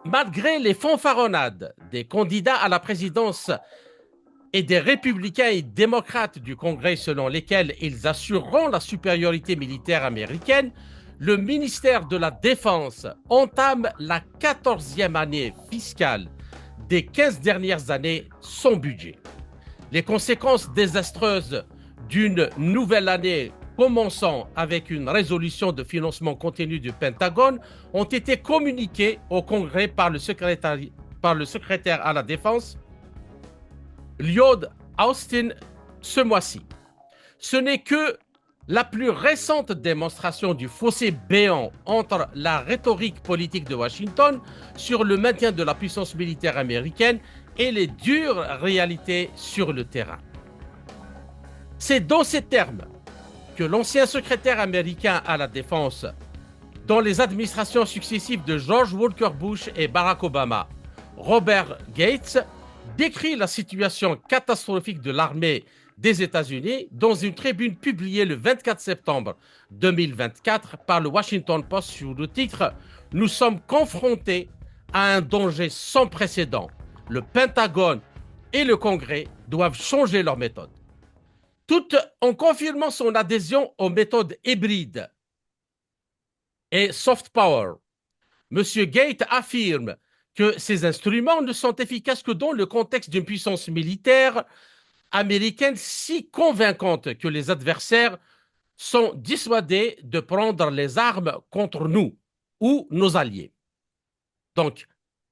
Malgré les fanfaronnades des candidats à la présidence et des républicains et démocrates du Congrès selon lesquels ils assureront la supériorité militaire américaine, le ministère de la Défense entame la 14e année fiscale des 15 dernières années sans budget. Les conséquences désastreuses d'une nouvelle année commençant avec une résolution de financement continu du Pentagone ont été communiquées au Congrès par le secrétaire à la Défense, Lloyd Austin, ce mois-ci. Ce n'est que la plus récente démonstration du fossé béant entre la rhétorique politique de Washington sur le maintien de la puissance militaire américaine et les dures réalités sur le terrain. C'est dans ces termes que l'ancien secrétaire américain à la Défense, dans les administrations successives de George Walker Bush et Barack Obama, Robert Gates, décrit la situation catastrophique de l'armée des États-Unis dans une tribune publiée le 24 septembre 2024 par le Washington Post sous le titre « Nous sommes confrontés à un danger sans précédent. Le Pentagone et le Congrès doivent changer leur méthode. » Tout en confirmant son adhésion aux méthodes hybrides et soft power, M. Gates affirme que ces instruments ne sont efficaces que dans le contexte d'une puissance militaire américaine si convaincante que les adversaires sont dissuadés de prendre les armes contre nous ou nos alliés. Donc,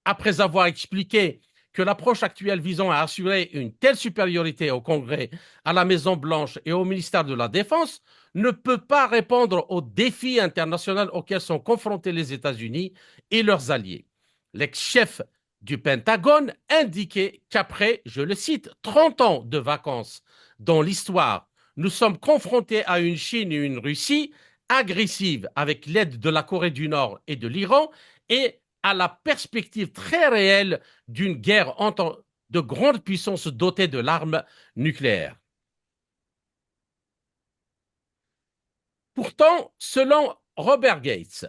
après avoir expliqué que l'approche actuelle visant à assurer une telle supériorité au Congrès, à la Maison-Blanche et au ministère de la Défense ne peut pas répondre aux défis internationaux auxquels sont confrontés les États-Unis et leurs alliés. L'ex-chef du Pentagone indiquait qu'après, je le cite, 30 ans de vacances dans l'histoire, nous sommes confrontés à une Chine et une Russie agressives avec l'aide de la Corée du Nord et de l'Iran et à la perspective très réelle d'une guerre entre de grandes puissances dotées de l'arme nucléaire. Pourtant, selon Robert Gates,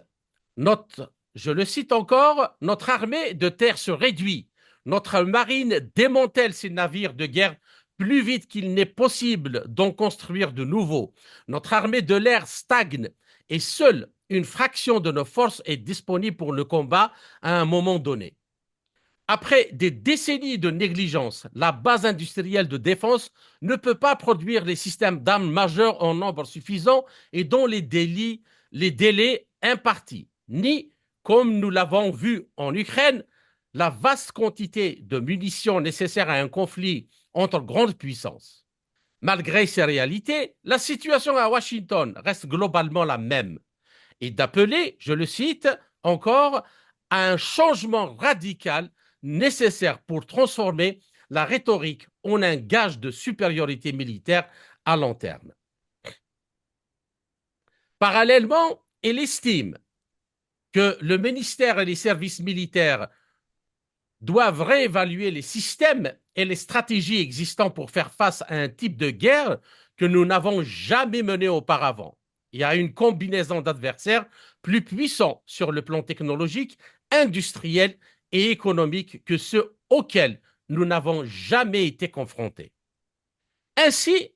je le cite encore, notre armée de terre se réduit, notre marine démantèle ses navires de guerre plus vite qu'il n'est possible d'en construire de nouveaux. Notre armée de l'air stagne et seule une fraction de nos forces est disponible pour le combat à un moment donné. Après des décennies de négligence, la base industrielle de défense ne peut pas produire les systèmes d'armes majeurs en nombre suffisant et dont les délais impartis, ni, comme nous l'avons vu en Ukraine, la vaste quantité de munitions nécessaires à un conflit entre grandes puissances. Malgré ces réalités, la situation à Washington reste globalement la même et d'appeler, je le cite encore, à un changement radical nécessaire pour transformer la rhétorique en un gage de supériorité militaire à long terme. Parallèlement, il estime que le ministère et les services militaires doivent réévaluer les systèmes et les stratégies existants pour faire face à un type de guerre que nous n'avons jamais mené auparavant. Il y a une combinaison d'adversaires plus puissants sur le plan technologique, industriel et économique que ceux auxquels nous n'avons jamais été confrontés. Ainsi,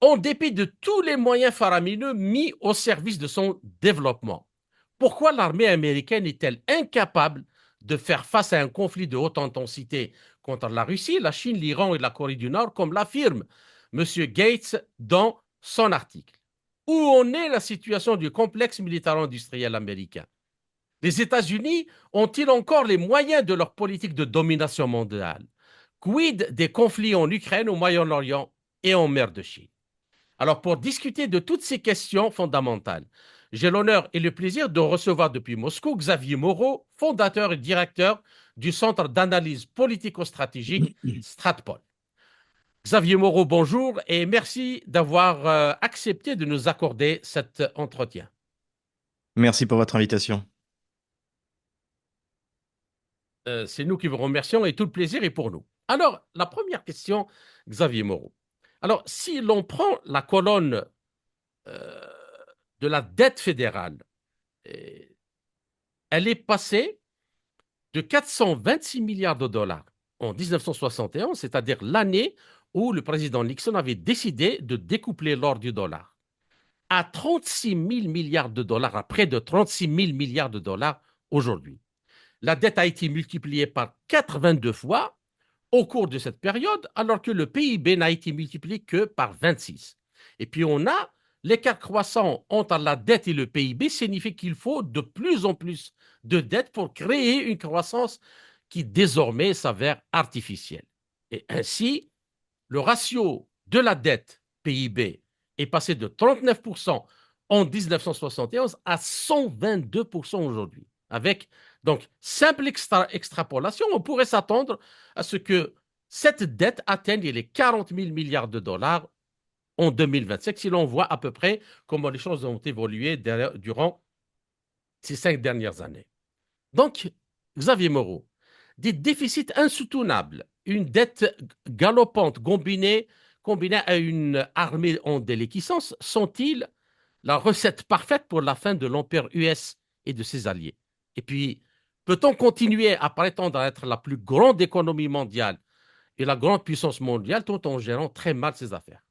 en dépit de tous les moyens faramineux mis au service de son développement, pourquoi l'armée américaine est-elle incapable de faire face à un conflit de haute intensité contre la Russie, la Chine, l'Iran et la Corée du Nord, comme l'affirme M. Gates dans son article? Où en est la situation du complexe militaro-industriel américain? Les États-Unis ont-ils encore les moyens de leur politique de domination mondiale? Quid des conflits en Ukraine, au Moyen-Orient et en mer de Chine? Alors, pour discuter de toutes ces questions fondamentales, j'ai l'honneur et le plaisir de recevoir depuis Moscou Xavier Moreau, fondateur et directeur du Centre d'analyse politico-stratégique Stratpol. Xavier Moreau, bonjour et merci d'avoir accepté de nous accorder cet entretien. Merci pour votre invitation. C'est nous qui vous remercions et tout le plaisir est pour nous. Alors, la première question, Xavier Moreau. Alors, si l'on prend la colonne euh, de la dette fédérale, elle est passée de 426 milliards de dollars en 1971, c'est-à-dire l'année où le président Nixon avait décidé de découpler l'or du dollar, à 36 000 milliards de dollars, à près de 36 000 milliards de dollars aujourd'hui. La dette a été multipliée par 82 fois au cours de cette période, alors que le PIB n'a été multiplié que par 26. Et puis on a l'écart croissant entre la dette et le PIB signifie qu'il faut de plus en plus de dettes pour créer une croissance qui désormais s'avère artificielle. Et ainsi, le ratio de la dette PIB est passé de 39% en 1971 à 122% aujourd'hui. Avec donc simple extrapolation, on pourrait s'attendre à ce que cette dette atteigne les 40 000 milliards de dollars en 2025, si l'on voit à peu près comment les choses ont évolué durant ces 5 dernières années. Donc, Xavier Moreau, des déficits insoutenables, une dette galopante combinée à une armée en déliquescence sont-ils la recette parfaite pour la fin de l'empire US et de ses alliés? Et puis, peut-on continuer à prétendre être la plus grande économie mondiale et la grande puissance mondiale tout en gérant très mal ses affaires?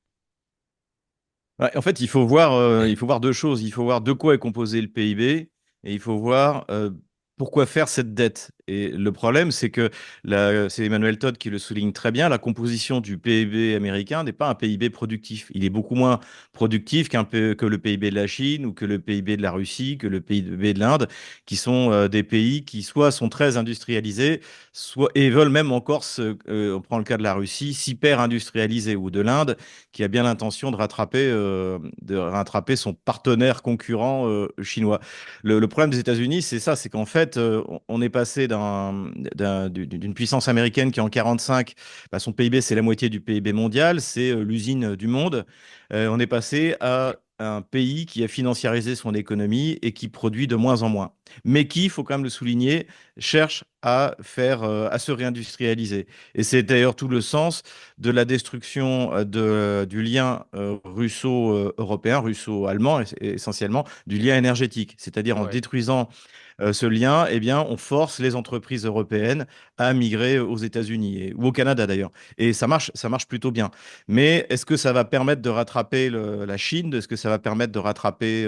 Ouais, en fait, il faut voir deux choses. Il faut voir de quoi est composé le PIB et il faut voir pourquoi faire cette dette. Et le problème, c'est que c'est Emmanuel Todd qui le souligne très bien, la composition du PIB américain n'est pas un PIB productif. Il est beaucoup moins productif que le PIB de la Chine ou que le PIB de la Russie, que le PIB de l'Inde, qui sont des pays qui soit sont très industrialisés, soit et veulent même encore on prend le cas de la Russie, s'hyper industrialiser ou de l'Inde qui a bien l'intention de rattraper son partenaire concurrent chinois. Le problème des États-Unis, c'est ça, c'est qu'en fait, on est passé d'une puissance américaine qui en 45, bah, son PIB, c'est la moitié du PIB mondial, c'est l'usine du monde. On est passé à un pays qui a financiarisé son économie et qui produit de moins en moins. Mais qui, il faut quand même le souligner, cherche à se réindustrialiser. Et c'est d'ailleurs tout le sens de la destruction du lien russo-européen, russo-allemand essentiellement, du lien énergétique. C'est-à-dire en Ouais. détruisant ce lien, eh bien, on force les entreprises européennes à migrer aux États-Unis ou au Canada d'ailleurs. Et ça marche plutôt bien. Mais est-ce que ça va permettre de rattraper la Chine? Est-ce que ça va permettre de rattraper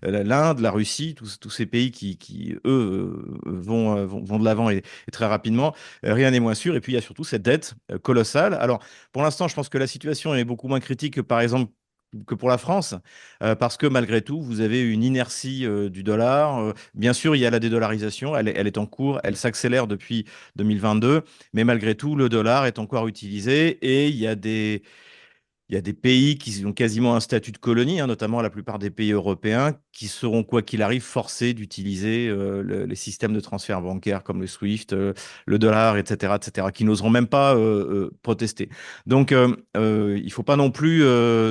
l'Inde, la Russie, tous ces pays qui eux, vont de l'avant et très rapidement? Rien n'est moins sûr. Et puis, il y a surtout cette dette colossale. Alors, pour l'instant, je pense que la situation est beaucoup moins critique que, par exemple, que pour la France, parce que malgré tout, vous avez une inertie du dollar. Bien sûr, il y a la dédollarisation, elle est en cours, elle s'accélère depuis 2022, mais malgré tout, le dollar est encore utilisé et il y a des pays qui ont quasiment un statut de colonie, hein, notamment la plupart des pays européens, qui seront, quoi qu'il arrive, forcés d'utiliser les systèmes de transfert bancaire comme le SWIFT, le dollar, etc., qui n'oseront même pas protester. Donc, il ne faut pas non plus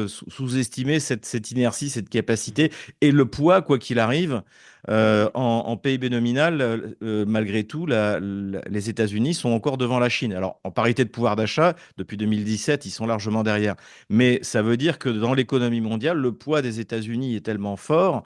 sous-estimer cette inertie, cette capacité et le poids, quoi qu'il arrive. En PIB nominal, malgré tout, les États-Unis sont encore devant la Chine. Alors, en parité de pouvoir d'achat, depuis 2017, ils sont largement derrière. Mais ça veut dire que dans l'économie mondiale, le poids des États-Unis est tellement fort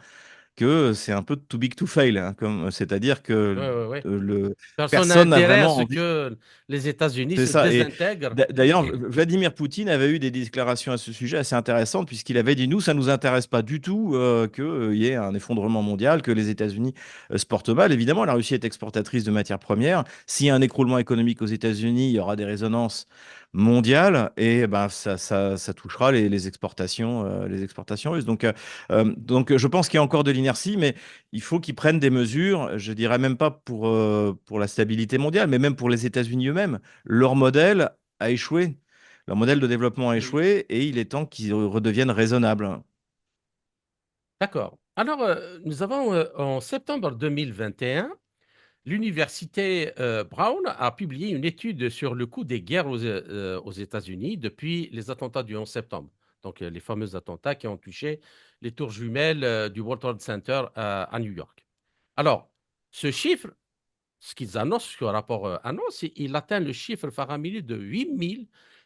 que c'est un peu too big to fail, hein, c'est-à-dire Oui, que oui, oui. le, Personne n'a personne n'a intérêt à vraiment ce envie. que les États-Unis C'est se ça. Et désintègrent. d'ailleurs, Vladimir Poutine avait eu des déclarations à ce sujet assez intéressantes, puisqu'il avait dit, nous, ça nous intéresse pas du tout qu'il y ait un effondrement mondial, que les États-Unis se portent mal. Évidemment, la Russie est exportatrice de matières premières. S'il y a un écroulement économique aux États-Unis, il y aura des résonances mondiales et ben, ça touchera les exportations russes. Donc, je pense qu'il y a encore de l'inertie, mais il faut qu'ils prennent des mesures, je dirais même pas pour la stabilité mondiale, mais même pour les États-Unis eux-mêmes. Leur modèle a échoué. Leur modèle de développement a Mhm. échoué et il est temps qu'ils redeviennent raisonnables. D'accord. Alors, nous avons en septembre 2021, l'université Brown a publié une étude sur le coût des guerres aux États-Unis depuis les attentats du 11 septembre. Donc, les fameux attentats qui ont touché les tours jumelles du World Trade Center à New York. Alors, ce chiffre, ce qu'ils annoncent, ce que le rapport annonce, il atteint le chiffre faramineux de 8 000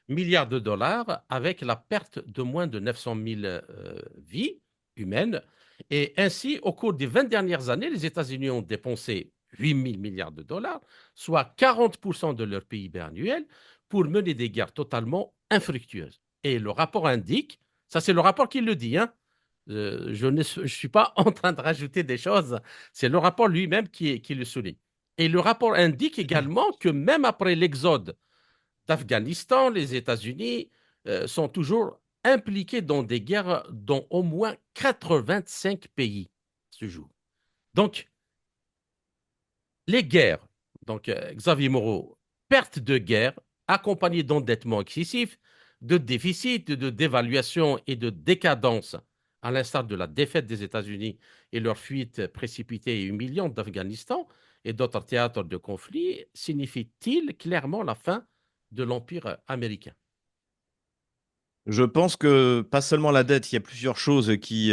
milliards de dollars avec la perte de moins de 900 000 vies humaines. Et ainsi, au cours des 20 dernières années, les États-Unis ont dépensé 8 000 milliards de dollars, soit 40% de leur PIB annuel, pour mener des guerres totalement infructueuses. Et le rapport indique, ça c'est le rapport qui le dit, hein, je ne suis pas en train de rajouter des choses, c'est le rapport lui-même qui le souligne. Et le rapport indique également que même après l'exode d'Afghanistan, les États-Unis sont toujours impliqués dans des guerres dans au moins 85 pays ce jour. Donc, les guerres, donc Xavier Moreau, perte de guerre accompagnée d'endettement excessif, de déficit, de dévaluation et de décadence, à l'instar de la défaite des États-Unis et leur fuite précipitée et humiliante d'Afghanistan et d'autres théâtres de conflit, signifie-t-il clairement la fin de l'Empire américain? Je pense que pas seulement la dette, il y a plusieurs choses qui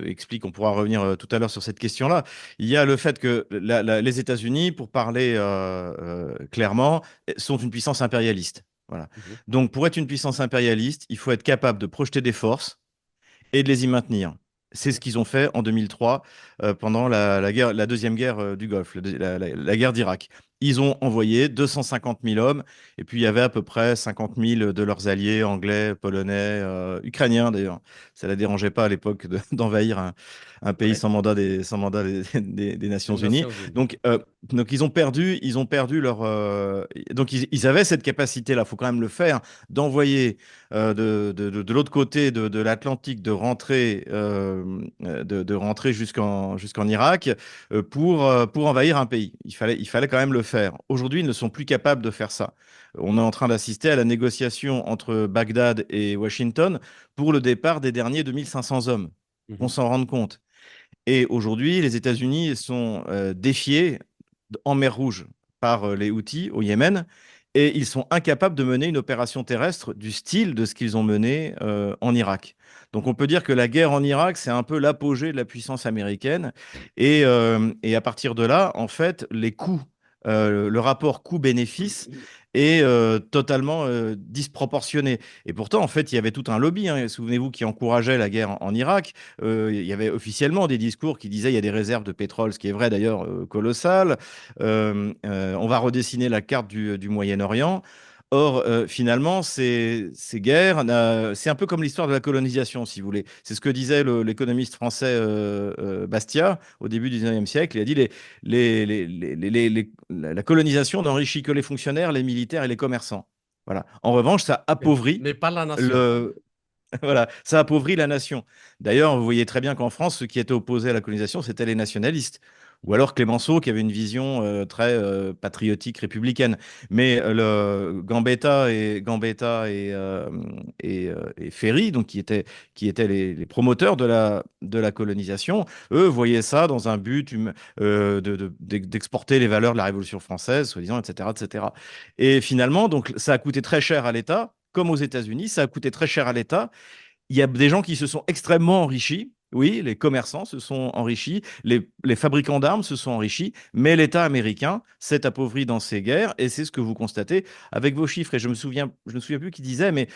expliquent, on pourra revenir tout à l'heure sur cette question-là. Il y a le fait que les États-Unis, pour parler clairement, sont une puissance impérialiste. Voilà. Mhm, Donc pour être une puissance impérialiste, il faut être capable de projeter des forces et de les y maintenir. C'est mhm, ce qu'ils ont fait en 2003 pendant la deuxième guerre du Golfe, la guerre d'Irak. Ils ont envoyé 250 000 hommes, et puis il y avait à peu près 50 000 de leurs alliés anglais, polonais, ukrainiens d'ailleurs. Ça ne la dérangeait pas à l'époque d'envahir un pays ouais, sans mandat des Nations des Unies. Nations Unies. Donc ils ont perdu leur. Donc ils avaient cette capacité-là, il faut quand même le faire, d'envoyer de l'autre côté de l'Atlantique, de rentrer jusqu'en Irak pour envahir un pays. Il fallait quand même le faire. Aujourd'hui, ils ne sont plus capables de faire ça. On est en train d'assister à la négociation entre Bagdad et Washington pour le départ des derniers 2500 hommes. On Mhm. s'en rende compte. Et aujourd'hui, les États-Unis sont défiés en mer Rouge par les Houthis au Yémen, et ils sont incapables de mener une opération terrestre du style de ce qu'ils ont mené en Irak. Donc on peut dire que la guerre en Irak, c'est un peu l'apogée de la puissance américaine. Et à partir de là, en fait, les coûts, le rapport coût-bénéfice est totalement disproportionné. Et pourtant, en fait, il y avait tout un lobby, hein, souvenez-vous, qui encourageait la guerre en Irak. Il y avait officiellement des discours qui disaient il y a des réserves de pétrole, ce qui est vrai d'ailleurs, colossal. On va redessiner la carte du Moyen-Orient. Or, finalement, ces guerres, c'est un peu comme l'histoire de la colonisation, si vous voulez. C'est ce que disait l'économiste français Bastiat au début du 19e siècle. Il a dit la colonisation n'enrichit que les fonctionnaires, les militaires et les commerçants. Voilà. En revanche, ça appauvrit Mais pas la nation. le, voilà, ça appauvrit la nation. D'ailleurs, vous voyez très bien qu'en France, ceux qui étaient opposés à la colonisation, c'était les nationalistes. Ou alors Clémenceau, qui avait une vision très patriotique républicaine. Mais Gambetta et Ferry, donc qui étaient les promoteurs de la colonisation, eux voyaient ça dans un but d'exporter les valeurs de la Révolution française, soi-disant, etc., etc. Et finalement, donc, ça a coûté très cher à l'État, comme aux États-Unis, ça a coûté très cher à l'État. Il y a des gens qui se sont extrêmement enrichis. Oui, les commerçants se sont enrichis, les fabricants d'armes se sont enrichis, mais l'État américain s'est appauvri dans ces guerres, et c'est ce que vous constatez avec vos chiffres. Et je me souviens plus qui disait, mais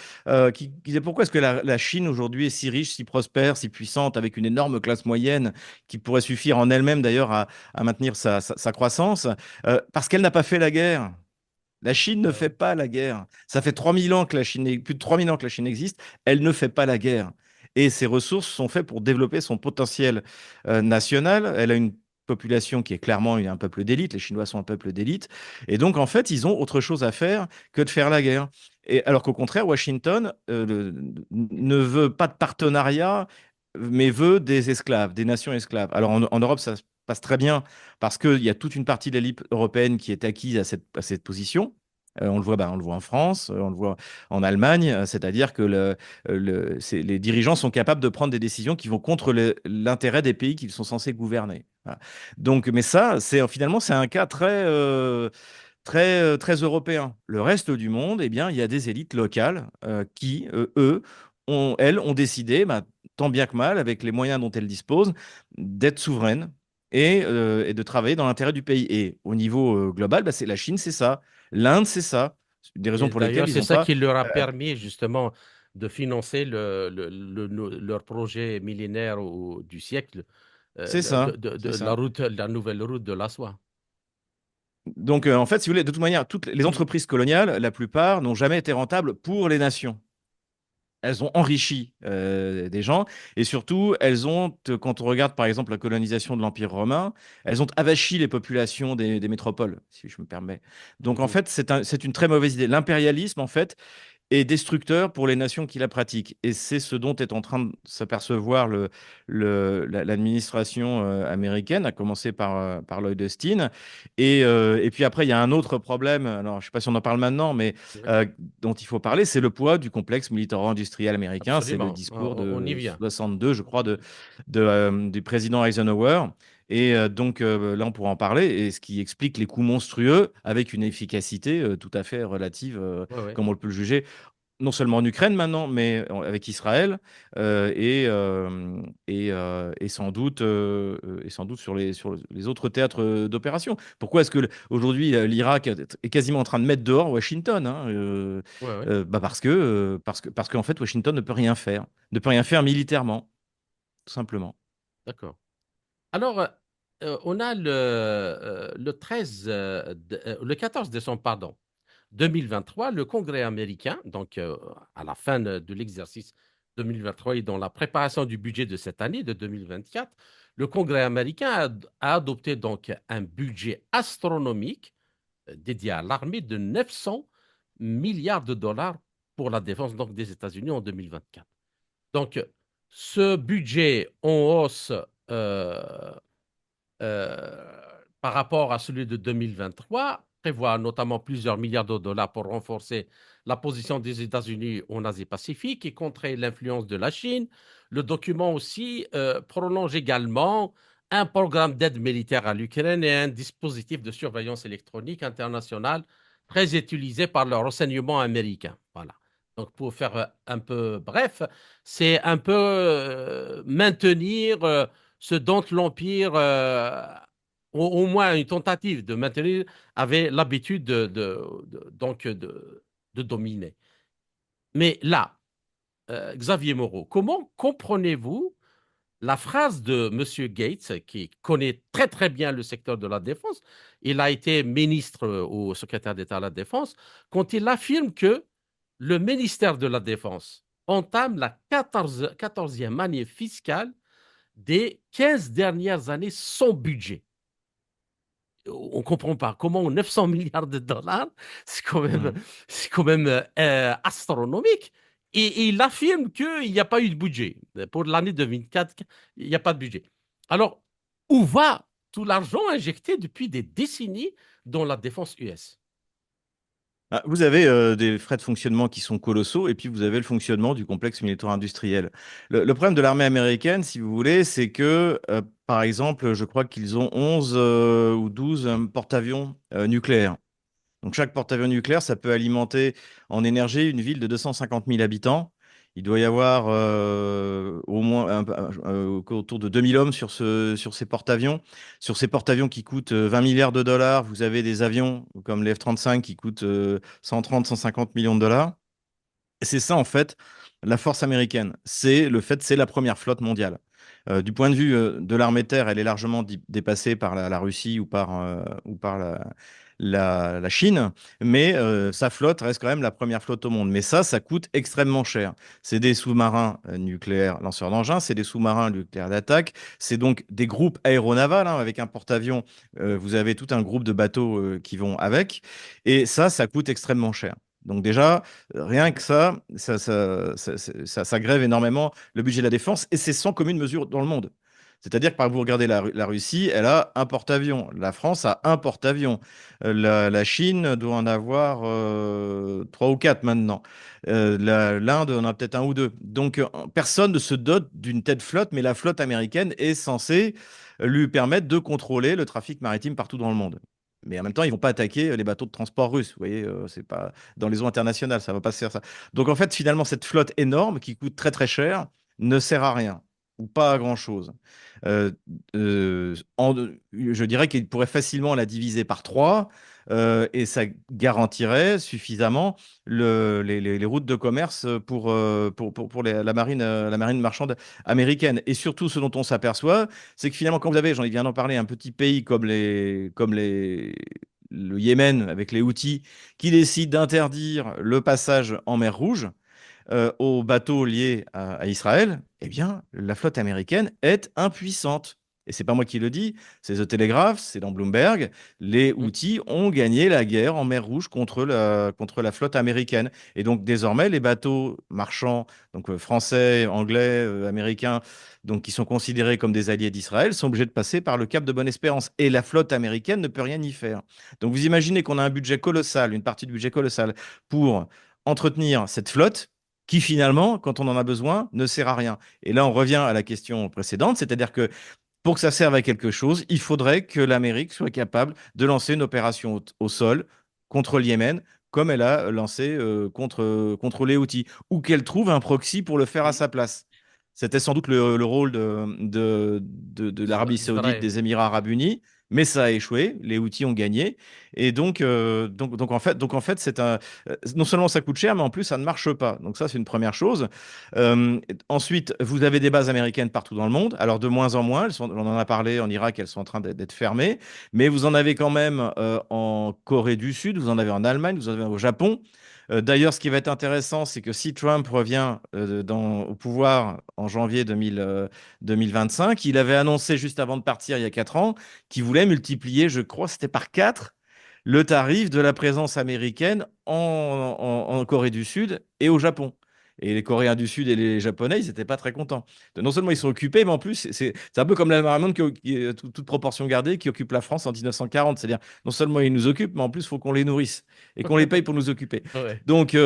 qui disait pourquoi est-ce que la Chine aujourd'hui est si riche, si prospère, si puissante, avec une énorme classe moyenne qui pourrait suffire en elle-même d'ailleurs à maintenir sa croissance, parce qu'elle n'a pas fait la guerre. La Chine ne fait pas la guerre. Ça fait 3000 ans que la Chine, plus de 3000 ans que la Chine existe. Elle ne fait pas la guerre. Et ses ressources sont faites pour développer son potentiel national. Elle a une population qui est clairement un peuple d'élite. Les Chinois sont un peuple d'élite. Et donc, en fait, ils ont autre chose à faire que de faire la guerre. Et alors qu'au contraire, Washington ne veut pas de partenariat, mais veut des esclaves, des nations esclaves. Alors en Europe, ça se passe très bien parce qu'il y a toute une partie de l'élite européenne qui est acquise à cette position. On le voit en France, on le voit en Allemagne, c'est-à-dire que les dirigeants sont capables de prendre des décisions qui vont contre l'intérêt des pays qu'ils sont censés gouverner. Voilà. Donc, mais ça, finalement, c'est un cas très européen. Le reste du monde, eh bien, il y a des élites locales qui, eux, elles, ont décidé, bah, tant bien que mal, avec les moyens dont elles disposent, d'être souveraines et de travailler dans l'intérêt du pays. Et au niveau global, bah, c'est la Chine, c'est ça. L'Inde, c'est ça. Des raisons Et pour lesquelles d'ailleurs, ils c'est n'ont ça pas. qui leur a euh, permis justement de financer leur projet millénaire du siècle C'est ça, c'est la ça. route, la nouvelle route de la soie. Donc, en fait, si vous voulez, de toute manière, toutes les entreprises coloniales, la plupart, n'ont jamais été rentables pour les nations. Elles ont enrichi des gens et surtout, quand on regarde par exemple la colonisation de l'Empire romain, elles ont avachi les populations des métropoles, si je me permets. Donc, en Mhm. fait, c'est une très mauvaise idée. L'impérialisme, en fait, est destructeur pour les nations qui la pratiquent. Et c'est ce dont est en train de s'apercevoir l'administration américaine, à commencer par Lloyd Austin. Et puis après, il y a un autre problème, alors je ne sais pas si on en parle maintenant, mais Oui, euh, dont il faut parler, c'est le poids du complexe militaro-industriel américain. C'est le absolument. discours On y de vient. 62, je crois, du président Eisenhower. Et donc là, on pourra en parler, et ce qui explique les coûts monstrueux avec une efficacité tout à fait relative, Ouais, ouais. comme on le peut le juger, non seulement en Ukraine maintenant, mais avec Israël et sans doute sur les autres théâtres d'opération. Pourquoi est-ce que aujourd'hui l'Irak est quasiment en train de mettre dehors Washington, hein, Ouais, ouais. bah parce qu'en fait Washington ne peut rien faire militairement, tout simplement. D'accord. Alors, on a le 14 décembre, pardon, 2023, le Congrès américain, donc à la fin de l'exercice 2023 et dans la préparation du budget de cette année, de 2024, le Congrès américain a adopté donc un budget astronomique dédié à l'armée de 900 milliards de dollars pour la défense donc, des États-Unis en 2024. Donc, ce budget en hausse euh, euh, par rapport à celui de 2023 prévoit notamment plusieurs milliards de dollars pour renforcer la position des États-Unis en Asie-Pacifique et contrer l'influence de la Chine. Le document aussi prolonge également un programme d'aide militaire à l'Ukraine et un dispositif de surveillance électronique internationale très utilisé par le renseignement américain. Voilà. Donc, pour faire un peu bref, c'est un peu maintenir ce dont l'Empire, au moins une tentative de maintenir, avait l'habitude de dominer. Mais là, Xavier Moreau, comment comprenez-vous la phrase de M. Gates, qui connaît très très bien le secteur de la défense, il a été ministre ou secrétaire d'État à la défense, quand il affirme que le ministère de la Défense entame la 14e année fiscale des 15 dernières années sans budget. On ne comprend pas comment 900 milliards de dollars, c'est quand même, Mhm. c'est quand même astronomique. Et il affirme qu'il n'y a pas eu de budget. Pour l'année 2004, il n'y a pas de budget. Alors, où va tout l'argent injecté depuis des décennies dans la défense US? Ah, vous avez des frais de fonctionnement qui sont colossaux, et puis vous avez le fonctionnement du complexe militaire-industriel. Le problème de l'armée américaine, si vous voulez, c'est que, par exemple, je crois qu'ils ont 11 ou 12 porte-avions nucléaires. Donc chaque porte-avions nucléaire, ça peut alimenter en énergie une ville de 250 000 habitants. Il doit y avoir au moins autour de 2000 hommes sur ces porte-avions. Sur ces porte-avions qui coûtent 20 milliards de dollars, vous avez des avions comme les F-35 qui coûtent 130, 150 millions de dollars. Et c'est ça, en fait, la force américaine. C'est la première flotte mondiale. Du point de vue de l'armée de terre, elle est largement dépassée par la Russie ou par la Chine, mais sa flotte reste quand même la première flotte au monde. Mais ça coûte extrêmement cher. C'est des sous-marins nucléaires lanceurs d'engins, c'est des sous-marins nucléaires d'attaque, c'est donc des groupes aéronavals, hein, avec un porte-avions. Vous avez tout un groupe de bateaux qui vont avec, et ça coûte extrêmement cher. Donc déjà, rien que ça grève énormément le budget de la défense, et c'est sans commune mesure dans le monde. C'est-à-dire que par vous regardez la Russie, elle a un porte-avions. La France a un porte-avions. La Chine doit en avoir trois ou quatre maintenant. L'Inde en a peut-être un ou deux. Donc personne ne se dote d'une telle flotte, mais la flotte américaine est censée lui permettre de contrôler le trafic maritime partout dans le monde. Mais en même temps, ils vont pas attaquer les bateaux de transport russes. Vous voyez, c'est pas dans les eaux internationales, ça va pas se faire ça. Donc en fait, finalement, cette flotte énorme qui coûte très très cher ne sert à rien ou pas à grand-chose. Euh, je dirais qu'il pourrait facilement la diviser par trois, et ça garantirait suffisamment les routes de commerce pour la marine marchande américaine. Et surtout, ce dont on s'aperçoit, c'est que finalement, quand vous avez, j'en viens d'en parler, un petit pays le Yémen avec les Houthis qui décide d'interdire le passage en mer Rouge aux bateaux liés à Israël, eh bien, la flotte américaine est impuissante. Et c'est pas moi qui le dis, c'est The Telegraph, c'est dans Bloomberg. Les Mhm. Houthis ont gagné la guerre en mer Rouge contre la flotte américaine. Et donc désormais, les bateaux marchands, donc français, anglais, américains, donc qui sont considérés comme des alliés d'Israël, sont obligés de passer par le Cap de Bonne-Espérance. Et la flotte américaine ne peut rien y faire. Donc vous imaginez qu'on a un budget colossal, une partie du budget colossal pour entretenir cette flotte qui finalement, quand on en a besoin, ne sert à rien. Et là, on revient à la question précédente, c'est-à-dire que pour que ça serve à quelque chose, il faudrait que l'Amérique soit capable de lancer une opération au sol contre le Yémen, comme elle a lancé contre les Houthis, ou qu'elle trouve un proxy pour le faire à Mhm. sa place. C'était sans doute le rôle de l'Arabie Saoudite, D'Israël. des Émirats Arabes Unis, mais ça a échoué. Les Houthis ont gagné. Et donc en fait, non seulement ça coûte cher, mais en plus, ça ne marche pas. Donc ça, c'est une première chose. Euh, Ensuite, vous avez des bases américaines partout dans le monde. Alors, de moins en moins, on en a parlé en Irak, elles sont en train d'être fermées. Mais vous en avez quand même en Corée du Sud, vous en avez en Allemagne, vous en avez au Japon. D'ailleurs, ce qui va être intéressant, c'est que si Trump revient au pouvoir en janvier 2025, il avait annoncé juste avant de partir il y a 4 ans qu'il voulait multiplier, je crois, c'était par 4 le tarif de la présence américaine en Corée du Sud et au Japon. Et les Coréens du Sud et les Japonais, ils n'étaient pas très contents. Non seulement ils sont occupés, mais en plus, c'est un peu comme la Marine toute proportion gardée, qui occupe la France en 1940. C'est-à-dire, non seulement ils nous occupent, mais en plus, il faut qu'on les nourrisse et qu'on les paye pour nous occuper. Ouais. Donc,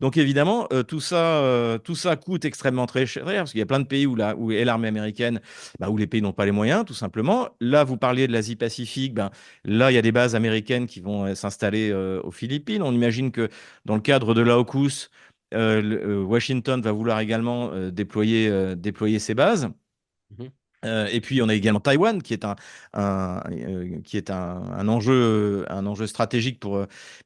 donc évidemment, tout ça coûte extrêmement très cher, parce qu'il y a plein de pays où est l'armée américaine, bah, où les pays n'ont pas les moyens, tout simplement. Là, vous parliez de l'Asie-Pacifique, ben, là, il y a des bases américaines qui vont s'installer aux Philippines. On imagine que dans le cadre de l'AUKUS, Washington va vouloir également déployer ses bases. Mhm. Et puis, on a également Taïwan, qui est un enjeu stratégique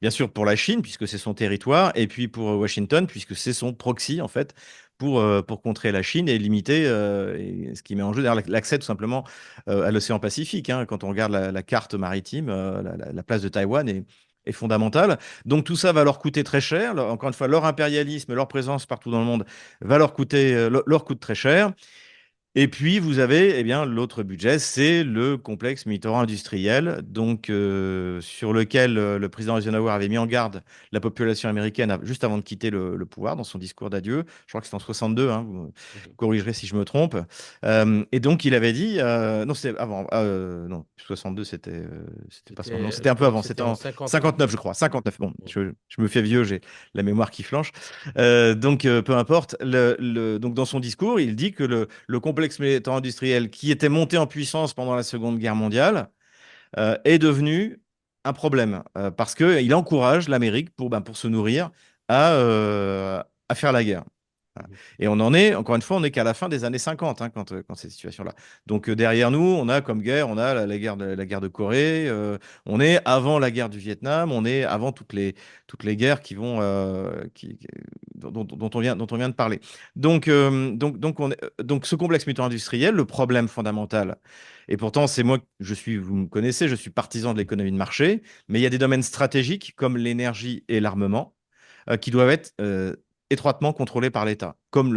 bien sûr, pour la Chine, puisque c'est son territoire, et puis pour Washington, puisque c'est son proxy, en fait, pour contrer la Chine et limiter, et ce qui met en jeu d'ailleurs l'accès tout simplement à l'océan Pacifique. Hein. Quand on regarde la carte maritime, la place de Taïwan est fondamentale. Donc tout ça va leur coûter très cher. Encore une fois, leur impérialisme, leur présence partout dans le monde leur coûte très cher. Et puis, vous avez eh bien, l'autre budget, c'est le complexe militaro-industriel, donc, sur lequel le président Eisenhower avait mis en garde la population américaine juste avant de quitter le pouvoir dans son discours d'adieu. Je crois que c'était en 62, hein, vous me Mhm. corrigerez si je me trompe. Et donc, il avait dit, non, c'était avant, non, 62, c'était pas ça, non, C'était, c'était je un peu crois que avant, c'était c'était en en 59. 59, je crois, 59. Bon, Mhm. je me fais vieux, j'ai la mémoire qui flanche. Donc, peu importe. Donc, dans son discours, il dit que le complexe militaro-industriel qui était monté en puissance pendant la Seconde Guerre mondiale est devenu un problème parce qu'il encourage l'Amérique pour se nourrir à faire la guerre. Voilà. Mhm. Et on en est, encore une fois, on n'est qu'à la fin des années 50 hein, quand cette situation-là. Donc derrière nous, on a comme guerre, on a la guerre de Corée, on est avant la guerre du Vietnam, on est avant toutes les guerres dont on vient de parler. Donc ce complexe militaro-industriel, le problème fondamental, et pourtant c'est moi, vous me connaissez, je suis partisan de l'économie de marché, mais il y a des domaines stratégiques comme l'énergie et l'armement qui doivent être étroitement contrôlés par l'État, comme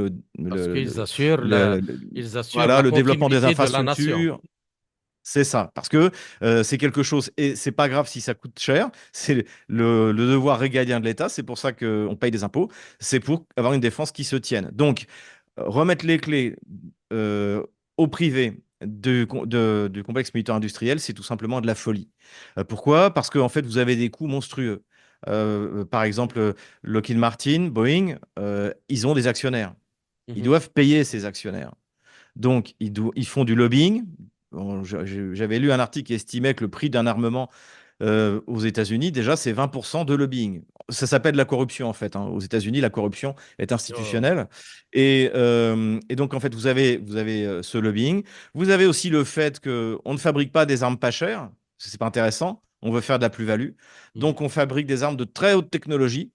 Parce le, qu'ils le- assurent le- le- ils assurent voilà, la le développement des continuité de la nation. infrastructures. C'est ça, parce que c'est quelque chose, et c'est pas grave si ça coûte cher, c'est le devoir régalien de l'État, c'est pour ça qu'on paye des impôts, c'est pour avoir une défense qui se tienne. Donc, remettre les clés euh, au privé du complexe militaire industriel, c'est tout simplement de la folie. Pourquoi? Parce qu'en fait, vous avez des coûts monstrueux. Par exemple, Lockheed Martin, Boeing, ils ont des actionnaires. Ils Mhm. doivent payer ces actionnaires. Donc, ils font du lobbying. Bon, j'avais lu un article qui estimait que le prix d'un armement aux États-Unis, déjà, c'est 20% de lobbying. Ça s'appelle la corruption, en fait. Hein. Aux États-Unis, la corruption est Oh. institutionnelle. Et donc, en fait, vous avez ce lobbying. Vous avez aussi le fait qu'on ne fabrique pas des armes pas chères. C'est pas intéressant. On veut faire de la plus-value. Mhm. Donc, on fabrique des armes de très haute technologie.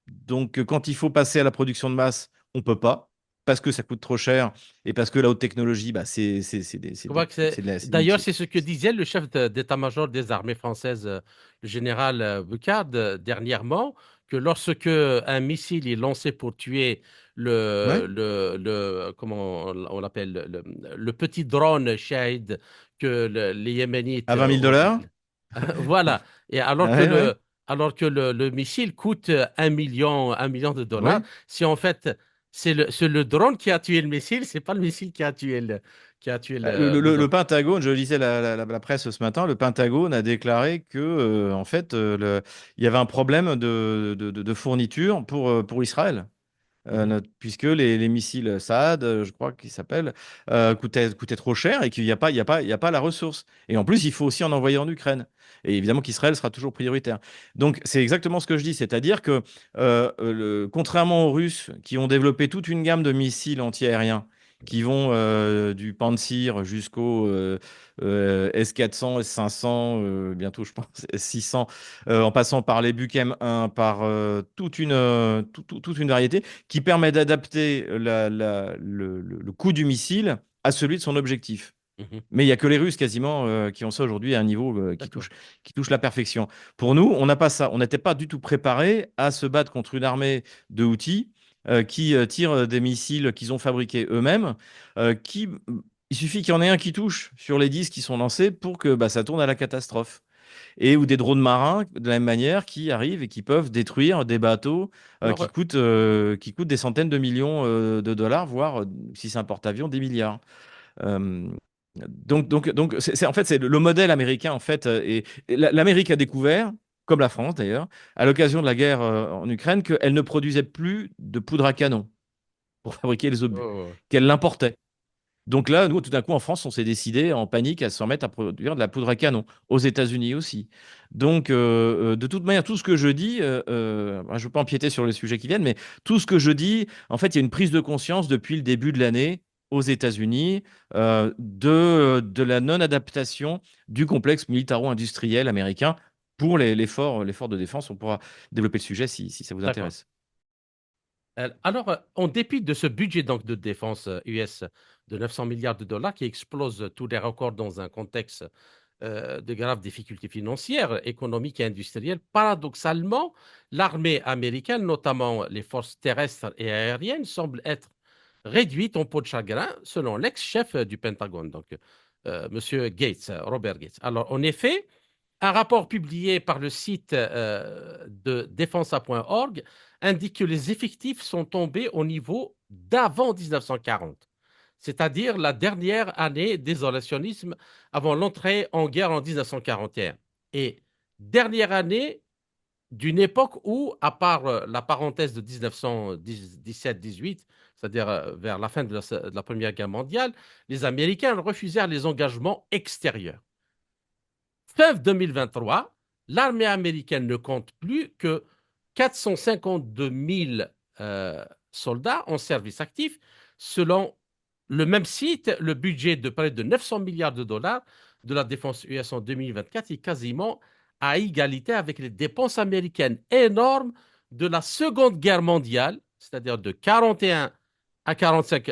Donc, quand il faut passer à la production de masse, on ne peut pas, parce que ça coûte trop cher et parce que la haute technologie, bah, Je crois que D'ailleurs, c'est ce que disait le chef d'état-major des armées françaises, le général Bucard, dernièrement, que lorsque un missile est lancé pour tuer Ouais, comment on l'appelle, le petit drone Shahid que les Yéménites à 20 000 dollars. voilà. Et Ouais, ouais, alors que le missile coûte 1 million de dollars, ouais. si en fait c'est le drone qui a tué le missile, c'est pas le missile qui a tué le Le drone. Pentagone, je lisais la presse ce matin, le Pentagone a déclaré que, en fait, il y avait un problème de fourniture pour Israël. Mhm. Puisque les missiles Saad, je crois qu'ils s'appellent, coûtaient trop cher et qu'il n'y a pas, il y a pas, il y a pas la ressource. Et en plus, il faut aussi en envoyer en Ukraine. Et évidemment qu'Israël sera toujours prioritaire. Donc, c'est exactement ce que je dis, c'est-à-dire que, contrairement aux Russes qui ont développé toute une gamme de missiles antiaériens qui vont du Pantsir jusqu'au S-400, S-500, bientôt je pense S-600, en passant par les Buk M1, par toute une variété qui permet d'adapter le coût du missile à celui de son objectif. Mhm. Mais il n'y a que les Russes quasiment qui ont ça aujourd'hui à un niveau D'accord. qui touche la perfection. Pour nous, on n'a pas ça. On n'était pas du tout préparé à se battre contre une armée de Houthis qui tirent des missiles qu'ils ont fabriqués eux-mêmes. Il suffit qu'il y en ait un qui touche sur les 10 qui sont lancés pour que bah, ça tourne à la catastrophe et ou des drones marins de la même manière qui arrivent et qui peuvent détruire des bateaux Alors, qui coûtent des centaines de millions de dollars, voire si c'est un porte-avions, des milliards. Euh, en fait, c'est le modèle américain en fait, et l'Amérique a découvert, comme la France d'ailleurs, à l'occasion de la guerre en Ukraine, qu'elle ne produisait plus de poudre à canon pour fabriquer les obus, oh, qu'elle l'importait. Donc là, nous, tout d'un coup, en France, on s'est décidé en panique à se remettre à produire de la poudre à canon. Aux États-Unis aussi. Donc, de toute manière, tout ce que je dis, je ne veux pas empiéter sur les sujets qui viennent, mais tout ce que je dis, en fait, il y a une prise de conscience depuis le début de l'année aux États-Unis de la non-adaptation du complexe militaro-industriel américain pour l'effort de défense. On pourra développer le sujet si ça vous d'accord. intéresse. Alors, en dépit de ce budget donc, de défense US de 900 milliards de dollars qui explose tous les records dans un contexte de graves difficultés financières, économiques et industrielles, paradoxalement, l'armée américaine, notamment les forces terrestres et aériennes, semble être réduite en peau de chagrin, selon l'ex-chef du Pentagone, donc Monsieur Gates, Robert Gates. Alors, en effet, un rapport publié par le site de defensa.org indique que les effectifs sont tombés au niveau d'avant 1940, c'est-à-dire la dernière année d'isolationnisme avant l'entrée en guerre en 1941. Et dernière année d'une époque où, à part la parenthèse de 1917-18, c'est-à-dire vers la fin de la Première Guerre mondiale, les Américains refusèrent les engagements extérieurs. Fin 2023, l'armée américaine ne compte plus que 452 000 soldats en service actif. Selon le même site, le budget de près de 900 milliards de dollars de la défense US en 2024 est quasiment à égalité avec les dépenses américaines énormes de la Seconde Guerre mondiale, c'est-à-dire de 41 à 45,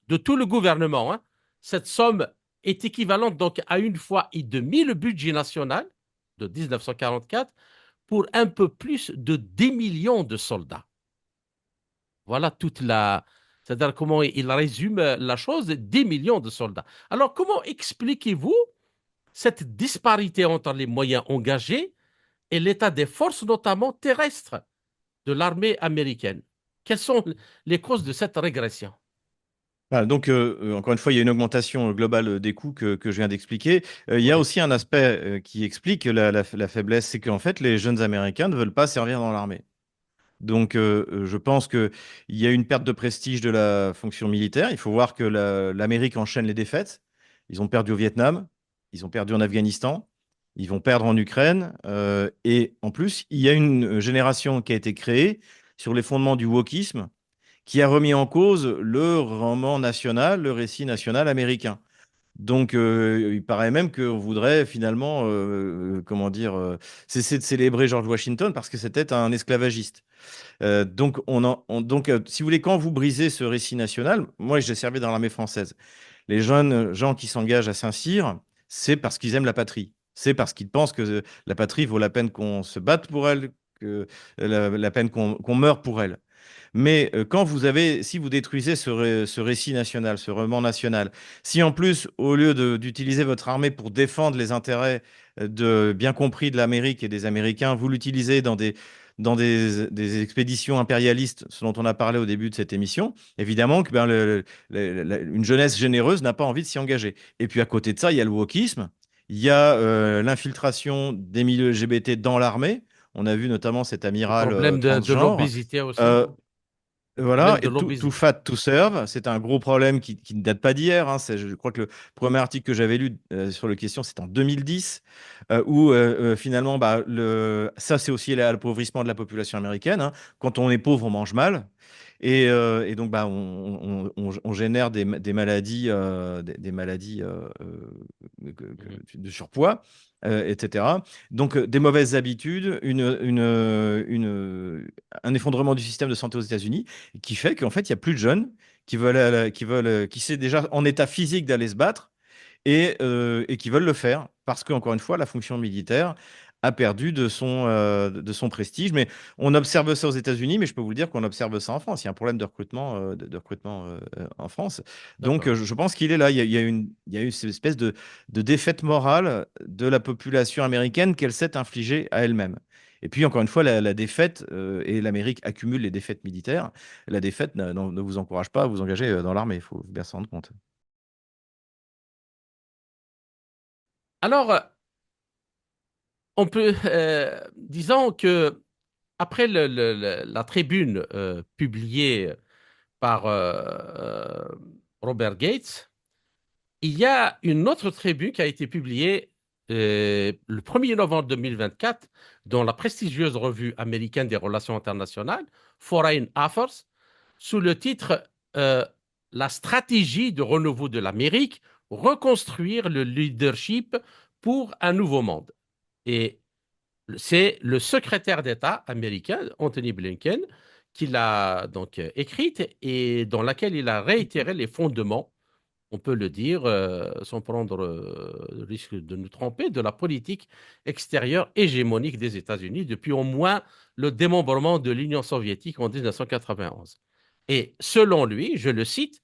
de tout le gouvernement. Hein. Cette somme est équivalente donc à une fois et demie le budget national de 1944 pour un peu plus de 10 millions de soldats. Voilà toute la... C'est-à-dire comment il résume la chose, 10 millions de soldats. Alors comment expliquez-vous cette disparité entre les moyens engagés et l'état des forces, notamment terrestres, de l'armée américaine? Quelles sont les causes de cette régression? Voilà, donc, encore une fois, il y a une augmentation globale des coûts que je viens d'expliquer. Il y a Oui, aussi un aspect qui explique la faiblesse, c'est qu'en fait, les jeunes Américains ne veulent pas servir dans l'armée. Donc, je pense qu'il y a une perte de prestige de la fonction militaire. Il faut voir que l'Amérique enchaîne les défaites. Ils ont perdu au Vietnam, ils ont perdu en Afghanistan, ils vont perdre en Ukraine. Et en plus, il y a une génération qui a été créée sur les fondements du wokisme qui a remis en cause le roman national, le récit national américain. Donc, il paraît même qu'on voudrait finalement, comment dire, cesser de célébrer George Washington parce que c'était un esclavagiste. Si vous voulez, quand vous brisez ce récit national, moi j'ai servi dans l'armée française. Les jeunes gens qui s'engagent à Saint-Cyr, c'est parce qu'ils aiment la patrie. C'est parce qu'ils pensent que la patrie vaut la peine qu'on se batte pour elle, que la peine qu'on meure pour elle. Mais si vous détruisez ce récit national, ce roman national, si en plus, au lieu d'utiliser votre armée pour défendre les intérêts bien compris de l'Amérique et des Américains, vous l'utilisez dans des expéditions impérialistes, ce dont on a parlé au début de cette émission, évidemment que une jeunesse généreuse n'a pas envie de s'y engager. Et puis à côté de ça, il y a le wokisme, il y a l'infiltration des milieux LGBT dans l'armée. On a vu notamment cet Le amiral problème de transgenre. l'obésité aussi. Euh, voilà, Problème de et too l'obésité. fat to serve, c'est un gros problème qui ne date pas d'hier, hein. Je crois que le premier article que j'avais lu sur la question, c'est en 2010, où finalement, bah, ça c'est aussi l'appauvrissement de la population américaine, hein. Quand on est pauvre, on mange mal. Et donc, bah, on génère des maladies, des maladies Mhm. de surpoids, etc. Donc, des mauvaises habitudes, un effondrement du système de santé aux États-Unis qui fait qu'en fait, il n'y a plus de jeunes qui sont déjà en état physique d'aller se battre et qui veulent le faire parce qu'encore une fois, la fonction militaire a perdu de son prestige. Mais on observe ça aux États-Unis, mais je peux vous le dire qu'on observe ça en France. Il y a un problème de recrutement en France. Donc, D'accord. je pense qu'il est là. Il y a eu cette espèce de défaite morale de la population américaine qu'elle s'est infligée à elle-même. Et puis, encore une fois, la défaite, et l'Amérique accumule les défaites militaires, la défaite ne vous encourage pas à vous engager dans l'armée, il faut bien s'en rendre compte. Alors, on peut, disons que après la tribune publiée par Robert Gates, il y a une autre tribune qui a été publiée le 1er novembre 2024 dans la prestigieuse revue américaine des relations internationales, Foreign Affairs, sous le titre La stratégie de renouveau de l'Amérique, reconstruire le leadership pour un nouveau monde. Et c'est le secrétaire d'État américain, Anthony Blinken, qui l'a donc écrite et dans laquelle il a réitéré les fondements, on peut le dire, sans prendre le risque de nous tromper, de la politique extérieure hégémonique des États-Unis depuis au moins le démembrement de l'Union soviétique en 1991. Et selon lui, je le cite,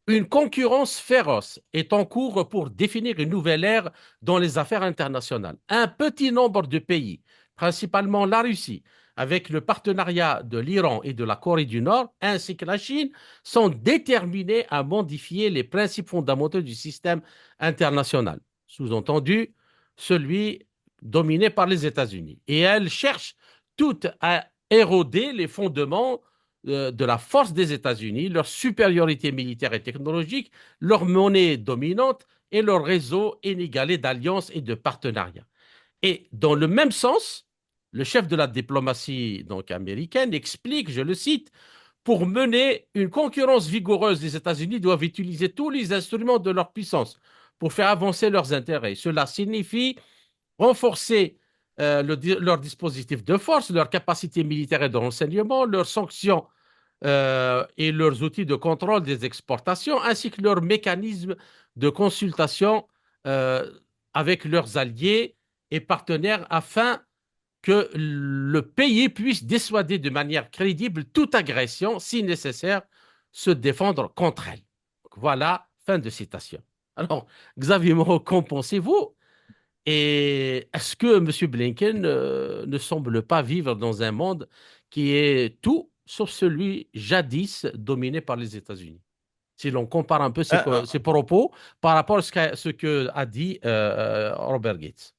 une concurrence féroce est en cours pour définir une nouvelle ère dans les affaires internationales. Un petit nombre de pays, principalement la Russie, avec le partenariat de l'Iran et de la Corée du Nord, ainsi que la Chine, sont déterminés à modifier les principes fondamentaux du système international, sous-entendu celui dominé par les États-Unis. Et elles cherchent toutes à éroder les fondements de la force des États-Unis, leur supériorité militaire et technologique, leur monnaie dominante et leur réseau inégalé d'alliances et de partenariats. Et dans le même sens, le chef de la diplomatie donc américaine explique, je le cite, pour mener une concurrence vigoureuse, les États-Unis doivent utiliser tous les instruments de leur puissance pour faire avancer leurs intérêts. Cela signifie renforcer leur dispositif de force, leur capacité militaire et de renseignement, leurs sanctions et leurs outils de contrôle des exportations, ainsi que leurs mécanismes de consultation euh, avec leurs alliés et partenaires afin que le pays puisse dissuader de manière crédible toute agression, si nécessaire, se défendre contre elle. Voilà, fin de citation. Alors, Xavier Moreau, qu'en pensez-vous? Et est-ce que M. Blinken ne semble pas vivre dans un monde qui est tout sauf celui jadis dominé par les États-Unis? Si l'on compare un peu ses propos par rapport à ce que a dit Robert Gates.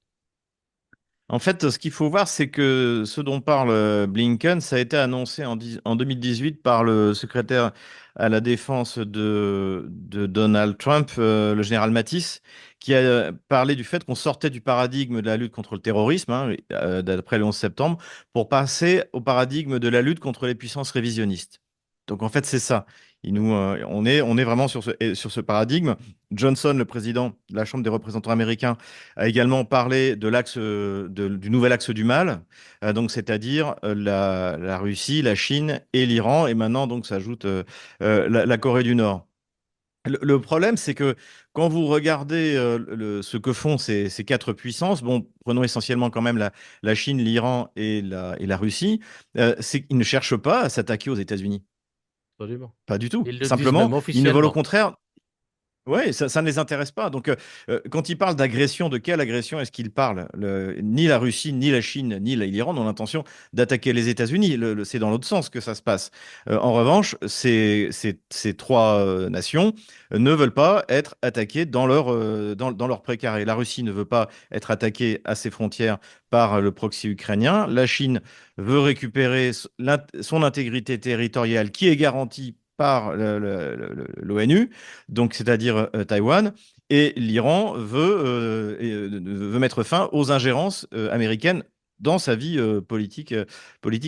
En fait, ce qu'il faut voir, c'est que ce dont parle Blinken, ça a été annoncé en 2018 par le secrétaire à la défense de Donald Trump, le général Mattis, qui a parlé du fait qu'on sortait du paradigme de la lutte contre le terrorisme, hein, d'après le 11 septembre, pour passer au paradigme de la lutte contre les puissances révisionnistes. Donc en fait, c'est ça. On est vraiment sur ce paradigme. Johnson, le président de la Chambre des représentants américains, a également parlé de du nouvel axe du mal, donc c'est-à-dire la Russie, la Chine et l'Iran, et maintenant donc s'ajoute la Corée du Nord. Le problème, c'est que quand vous regardez ce que font ces quatre puissances, bon, prenons essentiellement quand même la Chine, l'Iran et la Russie, c'est qu'ils ne cherchent pas à s'attaquer aux États-Unis. Absolument. Pas du tout. Ils le disent Simplement, même ils ne veulent au officiellement. contraire. Oui, ça ne les intéresse pas. Donc, quand ils parlent d'agression, de quelle agression est-ce qu'ils parlent? Ni la Russie, ni la Chine, ni l'Iran n'ont l'intention d'attaquer les États-Unis. C'est dans l'autre sens que ça se passe. En revanche, ces trois nations ne veulent pas être attaquées dans leur précaré. La Russie ne veut pas être attaquée à ses frontières par le proxy ukrainien. La Chine veut récupérer son intégrité territoriale qui est garantie par l'ONU, donc c'est-à-dire Taïwan, et l'Iran veut mettre fin aux ingérences américaines dans sa vie politique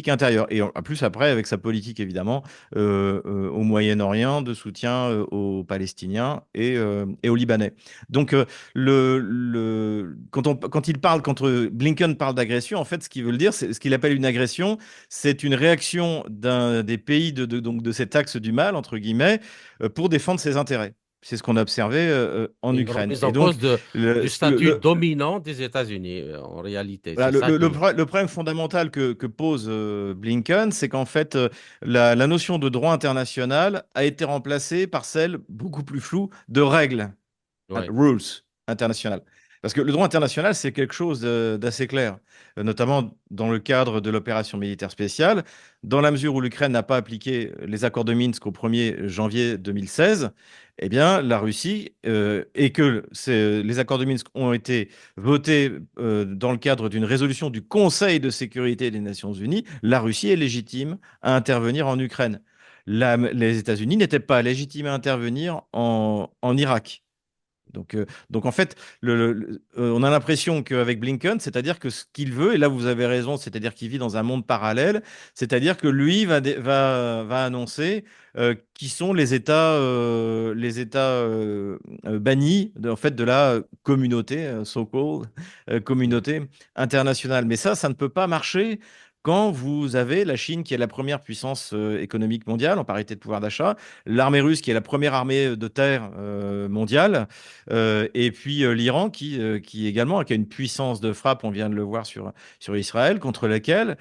intérieure. Et en plus, après, avec sa politique, évidemment, au Moyen-Orient, de soutien aux Palestiniens et aux Libanais. Donc, quand Blinken parle d'agression, en fait, ce qu'il veut le dire, c'est ce qu'il appelle une agression, c'est une réaction d'un des pays donc de cet axe du mal, entre guillemets, pour défendre ses intérêts. C'est ce qu'on a observé en Une Ukraine. remise Et en donc, cause du le, statut dominant des États-Unis, en réalité. voilà, C'est ça qui. le problème fondamental que pose Blinken, c'est qu'en fait, la notion de droit international a été remplacée par celle beaucoup plus floue de règles Ouais. rules internationales. Parce que le droit international, c'est quelque chose d'assez clair, notamment dans le cadre de l'opération militaire spéciale, dans la mesure où l'Ukraine n'a pas appliqué les accords de Minsk au 1er janvier 2016, eh bien, la Russie, et que les accords de Minsk ont été votés dans le cadre d'une résolution du Conseil de sécurité des Nations Unies, la Russie est légitime à intervenir en Ukraine. Les États-Unis n'étaient pas légitimes à intervenir en Irak. Donc en fait, on a l'impression qu'avec Blinken, c'est-à-dire que ce qu'il veut, et là vous avez raison, c'est-à-dire qu'il vit dans un monde parallèle, c'est-à-dire que lui va annoncer qui sont les États bannis en fait, de la communauté, so-called, Mhm. communauté internationale. Mais ça ne peut pas marcher quand vous avez la Chine qui est la première puissance économique mondiale en parité de pouvoir d'achat, l'armée russe qui est la première armée de terre mondiale, et puis l'Iran qui également qui a une puissance de frappe, on vient de le voir sur Israël, contre laquelle,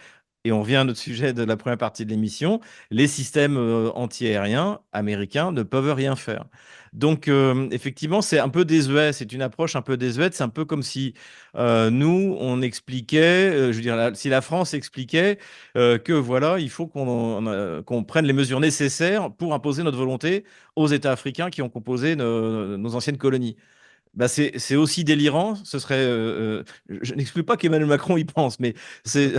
et on revient à notre sujet de la première partie de l'émission, les systèmes antiaériens américains ne peuvent rien faire. Donc effectivement, c'est un peu désuet, c'est une approche un peu désuète, c'est un peu comme si nous, on expliquait, je veux dire, si la France expliquait que voilà, il faut qu'on prenne les mesures nécessaires pour imposer notre volonté aux États africains qui ont composé nos anciennes colonies. Bah c'est aussi délirant. Ce serait, je n'exclus pas qu'Emmanuel Macron y pense, mais c'est,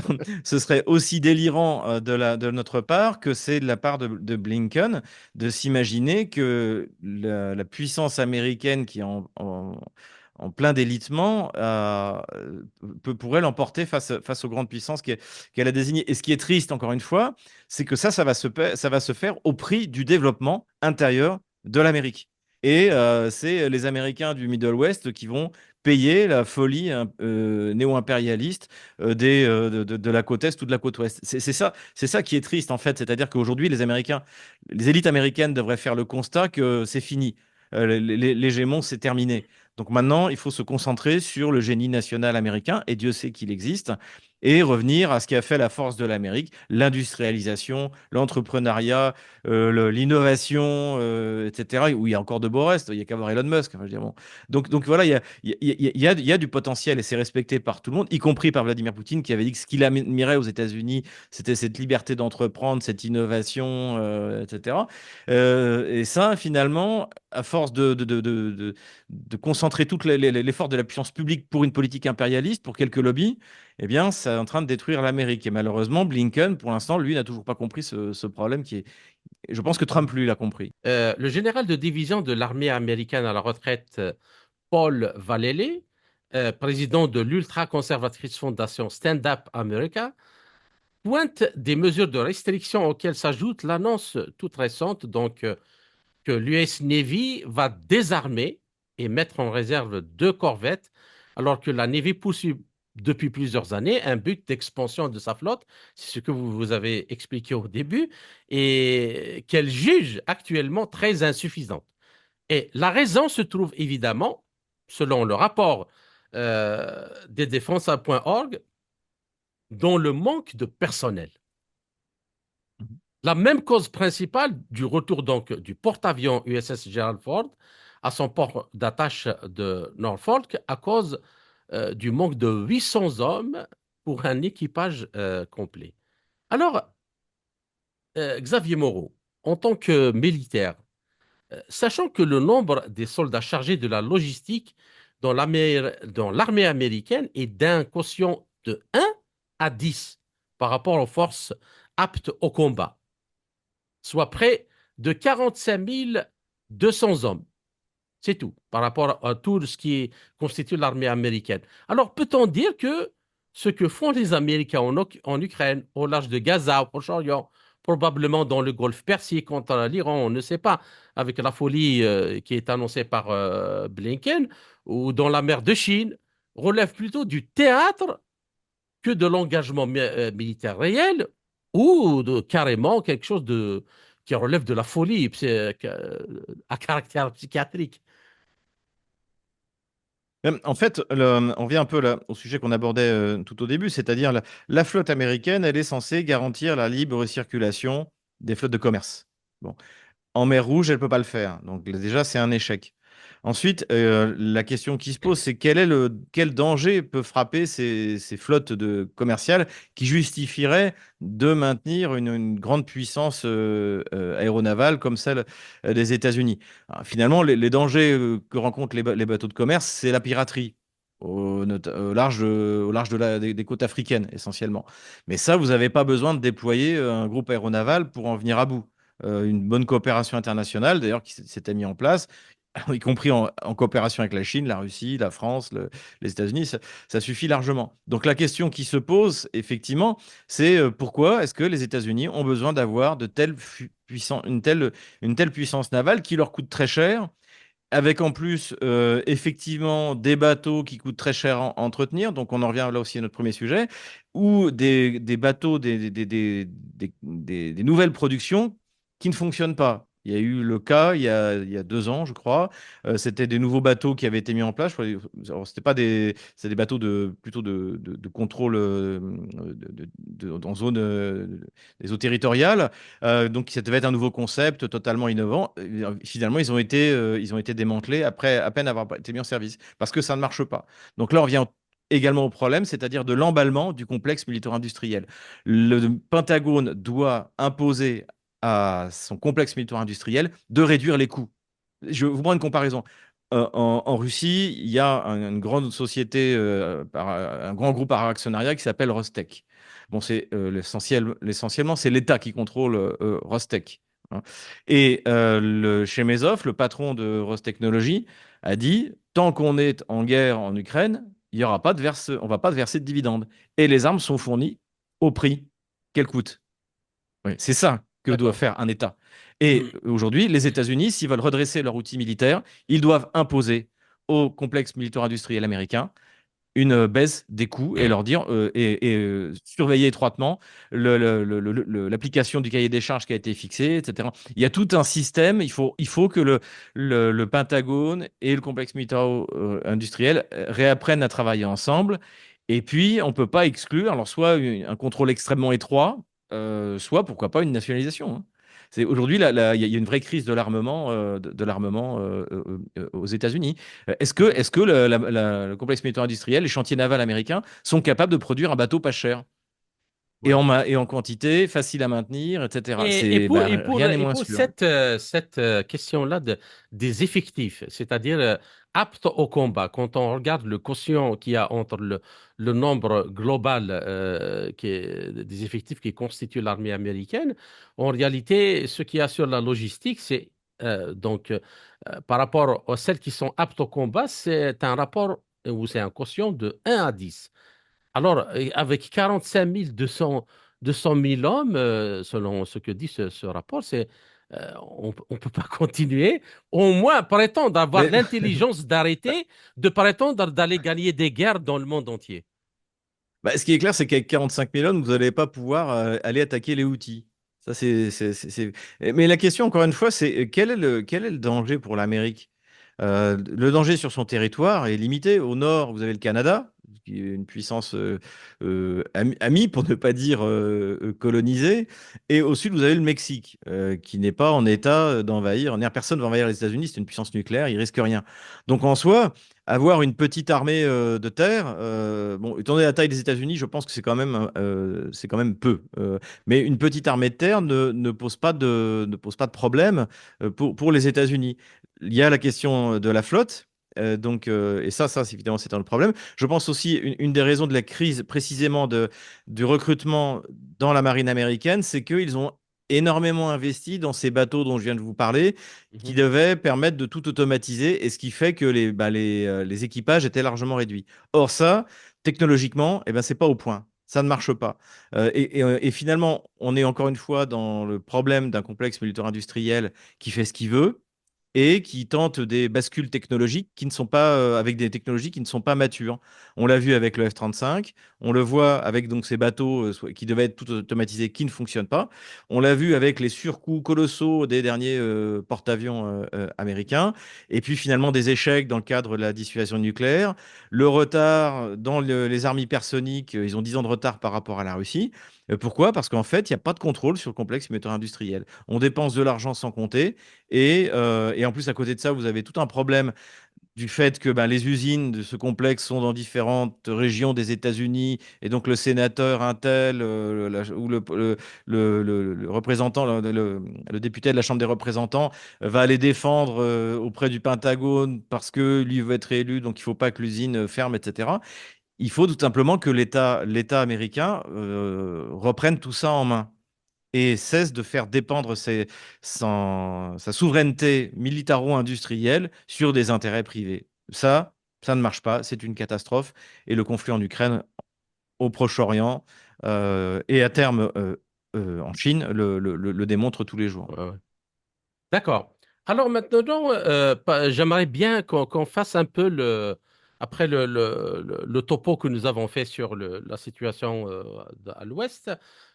ce serait aussi délirant de notre part que c'est de la part de Blinken de s'imaginer que la puissance américaine qui est en plein délitement pourrait l'emporter face aux grandes puissances qu'elle a désignées. Et ce qui est triste, encore une fois, c'est que ça va se faire au prix du développement intérieur de l'Amérique. Et c'est les Américains du Middle West qui vont payer la folie néo-impérialiste de la côte Est ou de la côte Ouest. C'est ça qui est triste en fait. C'est-à-dire qu'aujourd'hui, les élites américaines devraient faire le constat que c'est fini. L'hégémon, c'est terminé. Donc maintenant, il faut se concentrer sur le génie national américain, et Dieu sait qu'il existe, et revenir à ce qui a fait la force de l'Amérique, l'industrialisation, l'entrepreneuriat, l'innovation, etc., où il y a encore de beaux restes, il n'y a qu'à voir Elon Musk. Enfin, je veux dire, bon. Donc voilà, il y a du potentiel et c'est respecté par tout le monde, y compris par Vladimir Poutine qui avait dit que ce qu'il admirait aux États-Unis, c'était cette liberté d'entreprendre, cette innovation, etc. Et ça, finalement, à force de concentrer tout l'effort de la puissance publique pour une politique impérialiste, pour quelques lobbies, eh bien, c'est en train de détruire l'Amérique. Et malheureusement, Blinken, pour l'instant, lui, n'a toujours pas compris ce problème qui est. Je pense que Trump, lui, l'a compris. Le général de division de l'armée américaine à la retraite, Paul Vallely, président de l'ultra-conservatrice fondation Stand Up America, pointe des mesures de restriction auxquelles s'ajoute l'annonce toute récente que l'US Navy va désarmer et mettre en réserve 2 corvettes, alors que la Navy poursuit depuis plusieurs années un but d'expansion de sa flotte, c'est ce que vous avez expliqué au début, et qu'elle juge actuellement très insuffisante. Et la raison se trouve évidemment, selon le rapport des défenses.org, dans le manque de personnel. La même cause principale du retour donc du porte-avions USS Gerald Ford à son port d'attache de Norfolk à cause du manque de 800 hommes pour un équipage complet. Alors, Xavier Moreau, en tant que militaire, sachant que le nombre des soldats chargés de la logistique dans l'armée américaine est d'un quotient de 1 à 10 par rapport aux forces aptes au combat, soit près de 45 200 hommes. C'est tout par rapport à tout ce qui constitue l'armée américaine. Alors, peut-on dire que ce que font les Américains en Ukraine, au large de Gaza, au Proche-Orient, probablement dans le Golfe Persique contre l'Iran, on ne sait pas, avec la folie qui est annoncée par Blinken, ou dans la mer de Chine, relève plutôt du théâtre que de l'engagement militaire réel, ou carrément quelque chose qui relève de la folie à caractère psychiatrique. En fait, on vient un peu là, au sujet qu'on abordait tout au début, c'est-à-dire la flotte américaine, elle est censée garantir la libre circulation des flottes de commerce. Bon. En mer Rouge, elle ne peut pas le faire. Donc déjà, c'est un échec. Ensuite, la question qui se pose, c'est quel danger peut frapper ces flottes commerciales qui justifieraient de maintenir une grande puissance aéronavale comme celle des États-Unis. Alors, finalement, les dangers que rencontrent les bateaux de commerce, c'est la piraterie. Au large des côtes africaines, essentiellement. Mais ça, vous n'avez pas besoin de déployer un groupe aéronaval pour en venir à bout. Une bonne coopération internationale, d'ailleurs, qui s'était mise en place, y compris en coopération avec la Chine, la Russie, la France, les États-Unis, ça suffit largement. Donc la question qui se pose, effectivement, c'est pourquoi est-ce que les États-Unis ont besoin d'avoir une telle puissance navale qui leur coûte très cher, avec en plus, effectivement, des bateaux qui coûtent très cher à entretenir. Donc, on en revient là aussi à notre premier sujet, ou des bateaux, des nouvelles productions qui ne fonctionnent pas. Il y a eu le cas il y a 2 ans, je crois. C'était des nouveaux bateaux qui avaient été mis en place. Alors, c'était pas c'est des bateaux plutôt de contrôle en zone, des eaux territoriales. Donc, ça devait être un nouveau concept totalement innovant. Finalement, ils ont été démantelés après à peine avoir été mis en service parce que ça ne marche pas. Donc là, on vient également au problème, c'est-à-dire de l'emballement du complexe militaire-industriel. Le Pentagone doit imposer à son complexe militaire-industriel de réduire les coûts. Je vous prends une comparaison. En Russie, il y a une grande société, un grand groupe par actionnariat qui s'appelle Rostec. Bon, c'est essentiellement, c'est l'État qui contrôle Rostec, hein. Et chez Mezov, le patron de Rostechnologie, a dit, tant qu'on est en guerre en Ukraine, il y aura pas on va pas verser de dividendes. Et les armes sont fournies au prix qu'elles coûtent. Oui, c'est ça que doit D'accord. faire un État. Et aujourd'hui, les États-Unis, s'ils veulent redresser leur outil militaire, ils doivent imposer au complexe militaire-industriel américain une baisse des coûts et leur dire surveiller étroitement l'application du cahier des charges qui a été fixé, etc. Il y a tout un système. Il faut que le Pentagone et le complexe militaire-industriel réapprennent à travailler ensemble. Et puis, on ne peut pas exclure, alors soit un contrôle extrêmement étroit, soit pourquoi pas une nationalisation, hein. Aujourd'hui, il y a une vraie crise de l'armement, de l'armement aux États-Unis. Est-ce que le complexe militaire industriel, les chantiers navals américains sont capables de produire un bateau pas cher Ouais. et en quantité, facile à maintenir, etc. Rien n'est Et moins pour sûr. cette question-là des effectifs, c'est-à-dire aptes au combat, quand on regarde le quotient qu'il y a entre le nombre global des effectifs qui constituent l'armée américaine, en réalité, ce qui assure la logistique, c'est par rapport aux celles qui sont aptes au combat, c'est un rapport ou c'est un quotient de 1 à 10. Alors, avec 45 200 200 000 hommes, selon ce que dit ce rapport, on ne peut pas continuer. Au moins, prétendre d'avoir Mais l'intelligence d'arrêter, de prétendre d'aller gagner des guerres dans le monde entier. bah, ce qui est clair, c'est qu'avec 45 000 hommes, vous n'allez pas pouvoir aller attaquer les Houthis. Ça, Mais la question, encore une fois, c'est quel est le danger pour l'Amérique? Le danger sur son territoire est limité. Au nord, vous avez le Canada, qui est une puissance amie, pour ne pas dire colonisée. Et au sud, vous avez le Mexique, qui n'est pas en état d'envahir. Personne ne va envahir les États-Unis, c'est une puissance nucléaire, il risque rien. Donc en soi, avoir une petite armée de terre, bon, étant donné la taille des États-Unis, je pense que c'est quand même peu. Mais une petite armée de terre ne pose pas de problème pour les États-Unis. Il y a la question de la flotte. Et ça, c'est évidemment, c'est un problème. Je pense aussi une des raisons de la crise, précisément du recrutement dans la marine américaine, c'est qu'ils ont énormément investi dans ces bateaux dont je viens de vous parler, qui Mhm. devaient permettre de tout automatiser, et ce qui fait que les équipages étaient largement réduits. Or, ça, technologiquement, eh ben, c'est pas au point. Ça ne marche pas. Et finalement, on est encore une fois dans le problème d'un complexe militaire-industriel qui fait ce qu'il veut et qui tentent des bascules technologiques qui ne sont pas avec des technologies qui ne sont pas matures. On l'a vu avec le F-35, on le voit avec donc ces bateaux qui devaient être tout automatisés qui ne fonctionnent pas. On l'a vu avec les surcoûts colossaux des derniers porte-avions américains, et puis finalement des échecs dans le cadre de la dissuasion nucléaire, le retard dans les armes hypersoniques, ils ont 10 ans de retard par rapport à la Russie. Pourquoi? Parce qu'en fait, il n'y a pas de contrôle sur le complexe militaire industriel. On dépense de l'argent sans compter. Et en plus, à côté de ça, vous avez tout un problème du fait que ben, les usines de ce complexe sont dans différentes régions des États-Unis. Et donc, le sénateur Intel ou le représentant, le député de la Chambre des représentants va aller défendre auprès du Pentagone parce que lui veut être élu, donc il ne faut pas que l'usine ferme, etc. Il faut tout simplement que l'État américain reprenne tout ça en main et cesse de faire dépendre sa souveraineté militaro-industrielle sur des intérêts privés. Ça ne marche pas, c'est une catastrophe. Et le conflit en Ukraine, au Proche-Orient et à terme en Chine le démontre tous les jours. Ouais, ouais. D'accord. Alors maintenant, j'aimerais bien qu'on fasse un peu après le topo que nous avons fait sur la situation à l'Ouest,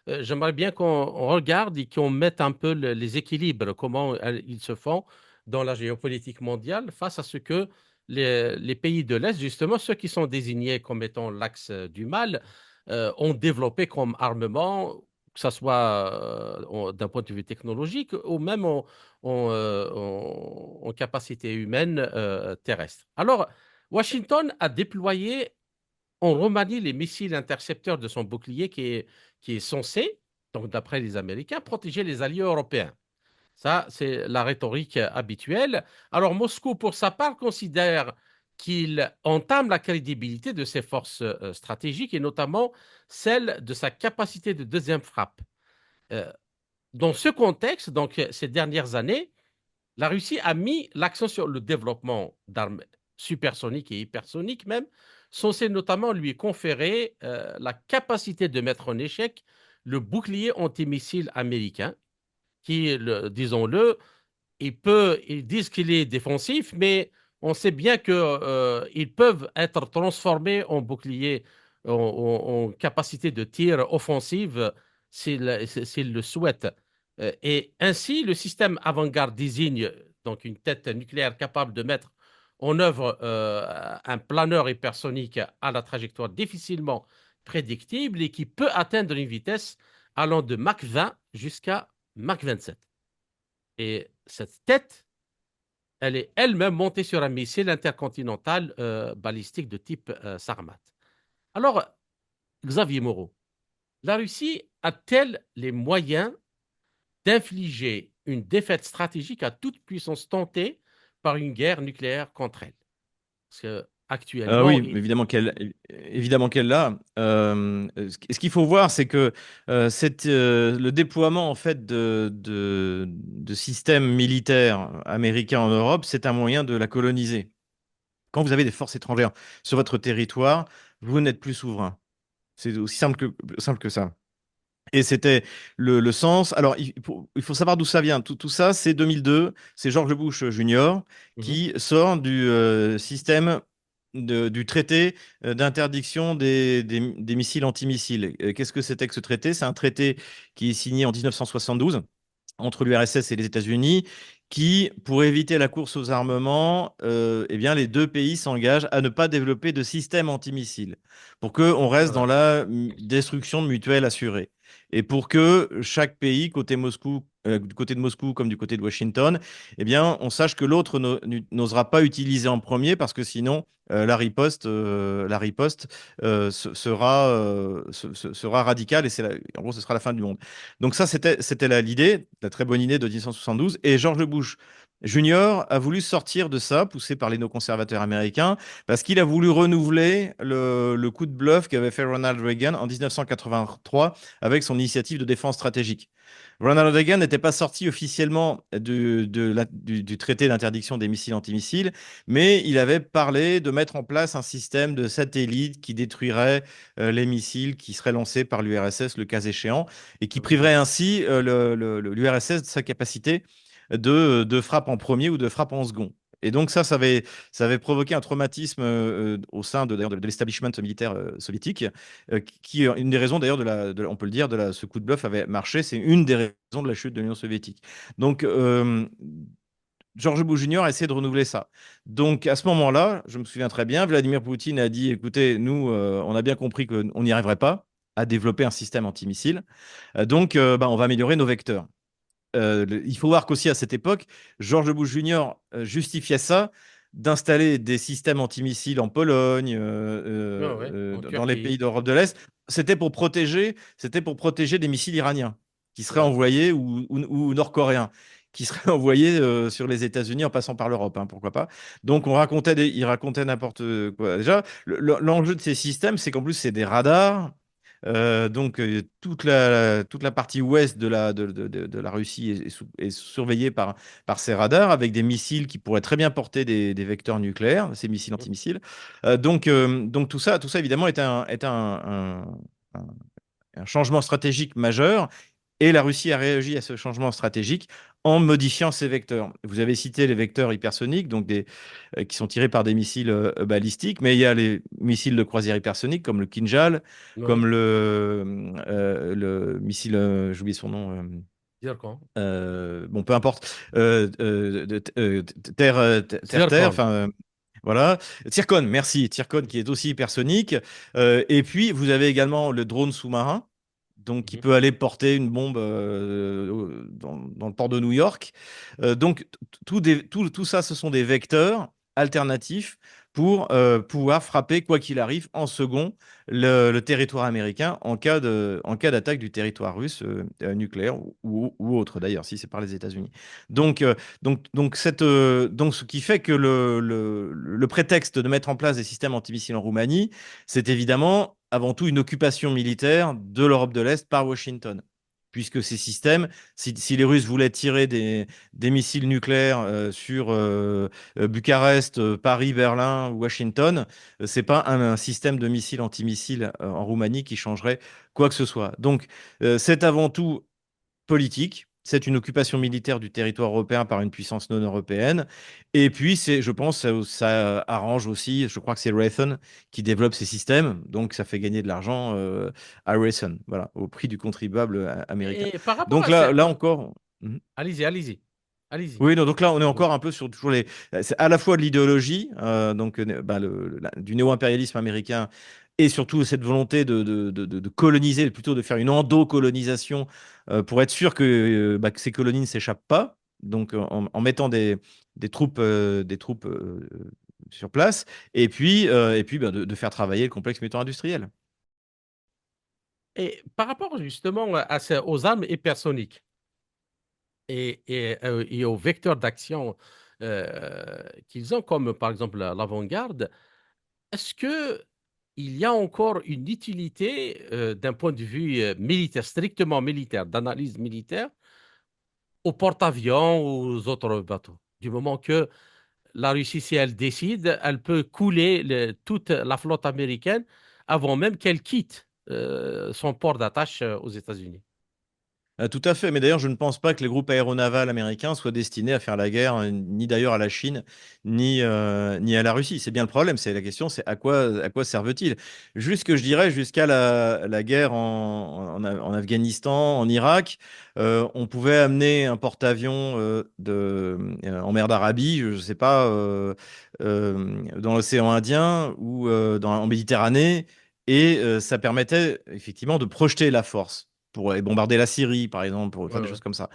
j'aimerais bien qu'on regarde et qu'on mette un peu les équilibres, comment ils se font dans la géopolitique mondiale face à ce que les pays de l'Est, justement, ceux qui sont désignés comme étant l'axe du mal, ont développé comme armement, que ce soit d'un point de vue technologique ou même en capacité humaine terrestre. Alors, Washington a déployé en Roumanie les missiles intercepteurs de son bouclier qui est censé, donc d'après les Américains, protéger les alliés européens. Ça, c'est la rhétorique habituelle. Alors, Moscou, pour sa part, considère qu'il entame la crédibilité de ses forces stratégiques et notamment celle de sa capacité de deuxième frappe. Euh, dans ce contexte, donc ces dernières années, la Russie a mis l'accent sur le développement d'armes supersoniques et hypersoniques même, censées notamment lui conférer la capacité de mettre en échec le bouclier antimissile américain, qui, disons-le, ils disent qu'il est défensif, mais on sait bien que, ils peuvent être transformés en bouclier, en capacité de tir offensive s'ils le souhaitent. Et ainsi, le système avant-garde désigne donc une tête nucléaire capable de mettre en œuvre un planeur hypersonique à la trajectoire difficilement prédictible et qui peut atteindre une vitesse allant de Mach 20 jusqu'à Mach 27. Et cette tête, elle est elle-même montée sur un missile intercontinental balistique de type Sarmat. Alors, Xavier Moreau, la Russie a-t-elle les moyens d'infliger une défaite stratégique à toute puissance tentée par une guerre nucléaire contre elle? Parce que actuellement, Oui, évidemment qu'elle l'a. Ce qu'il faut voir, c'est que le déploiement en fait de systèmes militaires américains en Europe, c'est un moyen de la coloniser. Quand vous avez des forces étrangères sur votre territoire, vous n'êtes plus souverain. C'est aussi simple que ça. Et c'était le sens. Alors, il faut savoir d'où ça vient. Tout ça, c'est 2002. C'est George Bush Jr. Mhm. qui sort du système du traité d'interdiction des missiles antimissiles. Qu'est-ce que c'était que ce traité? C'est un traité qui est signé en 1972 entre l'URSS et les États-Unis, qui, pour éviter la course aux armements, eh bien, les deux pays s'engagent à ne pas développer de système antimissile, pour qu'on reste dans Voilà. la destruction mutuelle assurée. Et pour que chaque pays, côté Moscou, du côté de Moscou comme du côté de Washington, eh bien, on sache que l'autre n'osera pas utiliser en premier, parce que sinon, sera radicale, et en gros, ce sera la fin du monde. Donc ça, c'était l'idée, la très bonne idée de 1972. Et George Bush Junior a voulu sortir de ça, poussé par les néoconservateurs américains, parce qu'il a voulu renouveler le coup de bluff qu'avait fait Ronald Reagan en 1983 avec son initiative de défense stratégique. Ronald Reagan n'était pas sorti officiellement du traité d'interdiction des missiles antimissiles, mais il avait parlé de mettre en place un système de satellites qui détruirait les missiles qui seraient lancés par l'URSS le cas échéant, et qui priverait ainsi l'URSS de sa capacité de frappe en premier ou de frappe en second. Et donc ça avait provoqué un traumatisme au sein d'ailleurs de l'establishment militaire soviétique, une des raisons d'ailleurs on peut le dire, ce coup de bluff avait marché, c'est une des raisons de la chute de l'Union soviétique. Donc George Bush Jr. a essayé de renouveler ça. Donc à ce moment-là, je me souviens très bien, Vladimir Poutine a dit, écoutez, nous, on a bien compris qu'on n'y arriverait pas à développer un système antimissile. Donc, bah, on va améliorer nos vecteurs. Il faut voir qu'aussi à cette époque, George Bush Jr. Justifiait ça d'installer des systèmes antimissiles en Pologne, Ouais, ouais, en dans les pays Turquie. d'Europe de l'Est. C'était pour protéger des missiles iraniens qui seraient Ouais. envoyés, ou nord-coréens qui seraient envoyés sur les États-Unis en passant par l'Europe, hein, pourquoi pas. Donc il racontait n'importe quoi. Déjà, l'enjeu de ces systèmes, c'est qu'en plus c'est des radars. Donc, toute la partie ouest de la Russie est surveillée par ces radars, avec des missiles qui pourraient très bien porter des vecteurs nucléaires, ces missiles Mhm. antimissiles. Donc tout ça évidemment un- un changement stratégique majeur. Et la Russie a réagi à ce changement stratégique en modifiant ses vecteurs. Vous avez cité les vecteurs hypersoniques, donc qui sont tirés par des missiles balistiques, mais il y a les missiles de croisière hypersoniques comme le Kinjal, Ouais. comme le missile, j'ai oublié son nom. Zircon. Bon, peu importe. Terre-terre, Zircon. enfin. Voilà. Zircon, merci. Zircon qui est aussi hypersonique. Et puis, vous avez également le drone sous-marin, donc qui Mhm. peut aller porter une bombe dans le port de New York. Donc, tout ça, ce sont des vecteurs alternatifs pour pouvoir frapper, quoi qu'il arrive, en second, le territoire américain en cas d'attaque du territoire russe nucléaire, ou autre d'ailleurs, si c'est par les États-Unis. Donc, ce qui fait que le prétexte de mettre en place des systèmes antimissiles en Roumanie, c'est évidemment avant tout une occupation militaire de l'Europe de l'Est par Washington. Puisque ces systèmes, si les Russes voulaient tirer des missiles nucléaires sur Bucarest, Paris, Berlin ou Washington, c'est pas un système de missiles antimissiles en Roumanie qui changerait quoi que ce soit. Donc, c'est avant tout politique. C'est une occupation militaire du territoire européen par une puissance non européenne. Et puis, je pense, ça arrange aussi, je crois que c'est Raytheon qui développe ces systèmes. Donc, ça fait gagner de l'argent à Raytheon, voilà, au prix du contribuable américain. Et par rapport Donc à ça, là encore. Mhm. allez-y, allez-y. Allez-y. Oui, non, donc là, on est Oui. encore un peu sur toujours c'est à la fois de l'idéologie, donc bah, du néo-impérialisme américain, et surtout cette volonté de coloniser, plutôt de faire une endo-colonisation pour être sûr que ces colonies ne s'échappent pas, donc en mettant des troupes sur place, et puis bah, de faire travailler le complexe militaire-industriel. Et par rapport justement aux armes hypersoniques et aux vecteurs d'action qu'ils ont, comme par exemple l'avant-garde, est-ce que il y a encore une utilité d'un point de vue militaire, strictement militaire, d'analyse militaire, aux porte-avions ou aux autres bateaux? Du moment que la Russie, si elle décide, elle peut couler toute la flotte américaine avant même qu'elle quitte son port d'attache aux États-Unis. Tout à fait, mais d'ailleurs, je ne pense pas que les groupes aéronavals américains soient destinés à faire la guerre, ni d'ailleurs à la Chine, ni à la Russie. C'est bien le problème, c'est la question, c'est à quoi servent-ils? Juste que je dirais, jusqu'à la guerre en Afghanistan, en Irak, on pouvait amener un porte-avions en mer d'Arabie, je ne sais pas, dans l'océan Indien ou en Méditerranée, et ça permettait effectivement de projeter la force pour aller bombarder la Syrie, par exemple, pour faire Ouais, des ouais. choses comme ça.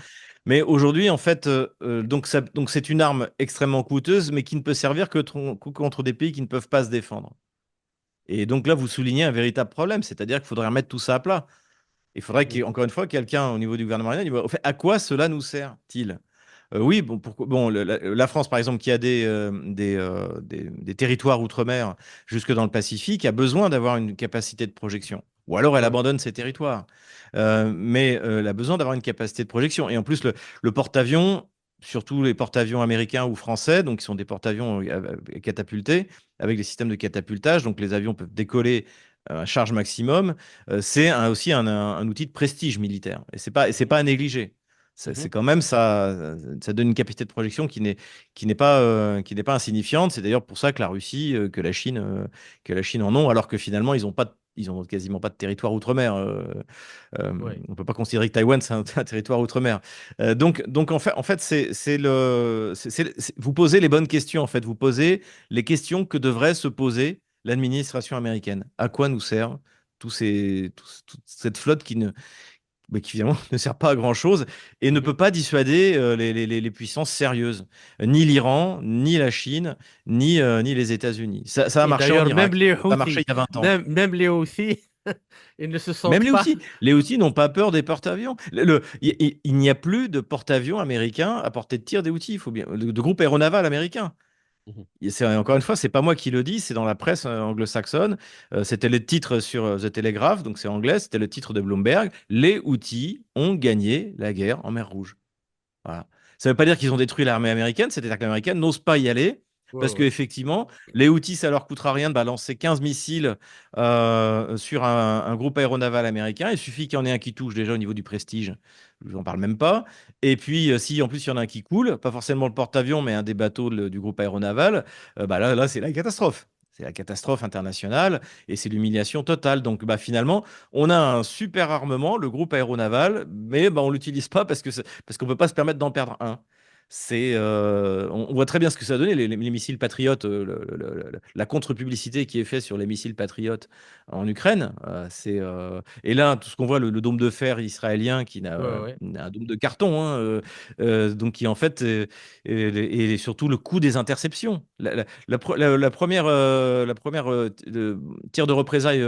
Mais aujourd'hui, en fait, donc c'est une arme extrêmement coûteuse, mais qui ne peut servir que contre des pays qui ne peuvent pas se défendre. Et donc là, vous soulignez un véritable problème, c'est-à-dire qu'il faudrait remettre tout ça à plat. Il faudrait Mhm. qu'encore une fois, quelqu'un au niveau du gouvernement iranien dise, au fait, à quoi cela nous sert-il? Oui, bon, bon la France, par exemple, qui a des territoires outre-mer jusque dans le Pacifique, a besoin d'avoir une capacité de projection. Ou alors elle Ouais. abandonne ses territoires. Mais elle a besoin d'avoir une capacité de projection. Et en plus, le porte-avions, surtout les porte-avions américains ou français, donc qui sont des porte-avions catapultés, avec des systèmes de catapultage, donc les avions peuvent décoller à charge maximum, c'est aussi un outil de prestige militaire. Et c'est pas à négliger. Mhm. C'est quand même ça donne une capacité de projection qui n'est pas insignifiante. C'est d'ailleurs pour ça que la Russie, que la Chine en ont, alors que finalement ils ont quasiment pas de territoire outre-mer. Ouais. On peut pas considérer que Taïwan c'est un territoire outre-mer. Donc en fait vous posez les bonnes questions en fait. Vous posez les questions que devrait se poser l'administration américaine. À quoi nous sert toute cette flotte mais qui finalement ne sert pas à grand-chose et ne Mhm. peut pas dissuader les puissances sérieuses, ni l'Iran, ni la Chine, ni les États-Unis. Ça a Et marché en d'ailleurs, même Irak, les ça a marché Houthis, il y a 20 ans. même les Houthis, ils ne se Même sentent pas. Les Houthis n'ont pas peur des porte-avions. Il n'y a plus de porte-avions américains à portée de tir des Houthis, il faut bien, de groupe aéronaval américain. Mhm. Encore une fois, c'est pas moi qui le dis, c'est dans la presse anglo-saxonne. C'était le titre sur The Telegraph, donc c'est anglais, c'était le titre de Bloomberg. Les Houthis ont gagné la guerre en mer Rouge. Voilà. Ça ne veut pas dire qu'ils ont détruit l'armée américaine, c'est-à-dire que l'américaine n'ose pas y aller, Ouais, parce ouais. qu'effectivement, les Houthis, ça leur coûtera rien de balancer 15 missiles sur un groupe aéronaval américain. Il suffit qu'il y en ait un qui touche déjà au niveau du prestige. Je n'en parle même pas. Et puis, si en plus il y en a un qui coule, pas forcément le porte-avions, mais un des bateaux du groupe aéronaval, bah là c'est la catastrophe. C'est la catastrophe internationale et c'est l'humiliation totale. Donc, bah, finalement, on a un super armement, le groupe aéronaval, mais bah, on ne l'utilise pas parce qu'on ne peut pas se permettre d'en perdre un. On voit très bien ce que ça a donné, les missiles patriotes, la contre-publicité qui est faite sur les missiles patriotes en Ukraine. Et là, tout ce qu'on voit, le dôme de fer israélien qui Ouais, ouais. n'a un dôme de carton, hein, donc qui en fait, et surtout le coût des interceptions. La première tir de représailles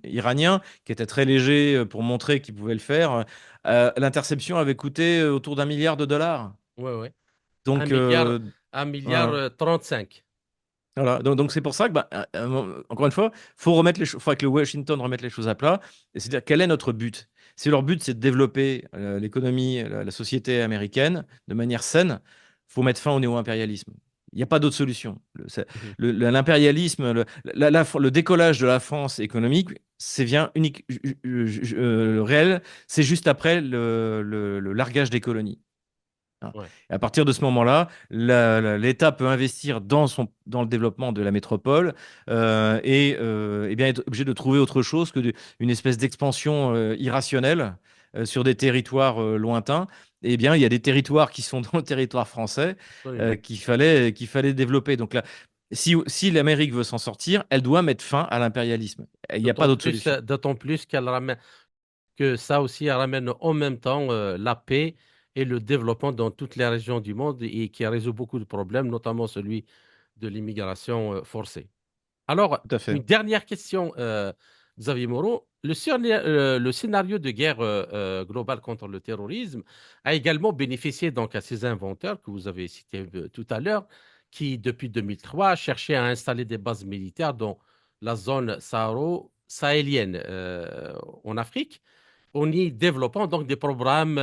iranien, qui était très léger pour montrer qu'il pouvait le faire, l'interception avait coûté autour d'1 milliard de dollars. Ouais, ouais. Un Donc, milliard, un milliard voilà. 35. Voilà. Donc c'est pour ça que, bah, encore une fois, faudrait que le Washington remette les choses à plat. Et c'est-à-dire, quel est notre but? Si leur but, c'est de développer l'économie, la société américaine de manière saine, faut mettre fin au néo-impérialisme. Il n'y a pas d'autre solution. Mhm. L'impérialisme, le décollage de la France économique, c'est bien unique, réel, c'est juste après le largage des colonies. Hein. Ouais. Et à partir de ce moment-là, l'État peut investir dans le développement de la métropole et bien être obligé de trouver autre chose que une espèce d'expansion irrationnelle sur des territoires lointains. Eh bien, il y a des territoires qui sont dans le territoire français Absolument. qu'il fallait développer. Donc là, si l'Amérique veut s'en sortir, elle doit mettre fin à l'impérialisme. Il n'y a pas d'autre solution. D'autant plus qu'elle ramène, que ça aussi elle ramène en même temps la paix et le développement dans toutes les régions du monde et qui résout beaucoup de problèmes, notamment celui de l'immigration forcée. Alors, Tout à fait. une dernière question, Xavier Moreau. Le scénario de guerre globale contre le terrorisme a également bénéficié donc à ces inventeurs que vous avez cités tout à l'heure, qui depuis 2003 cherchaient à installer des bases militaires dans la zone sahélienne en Afrique, en y développant donc des programmes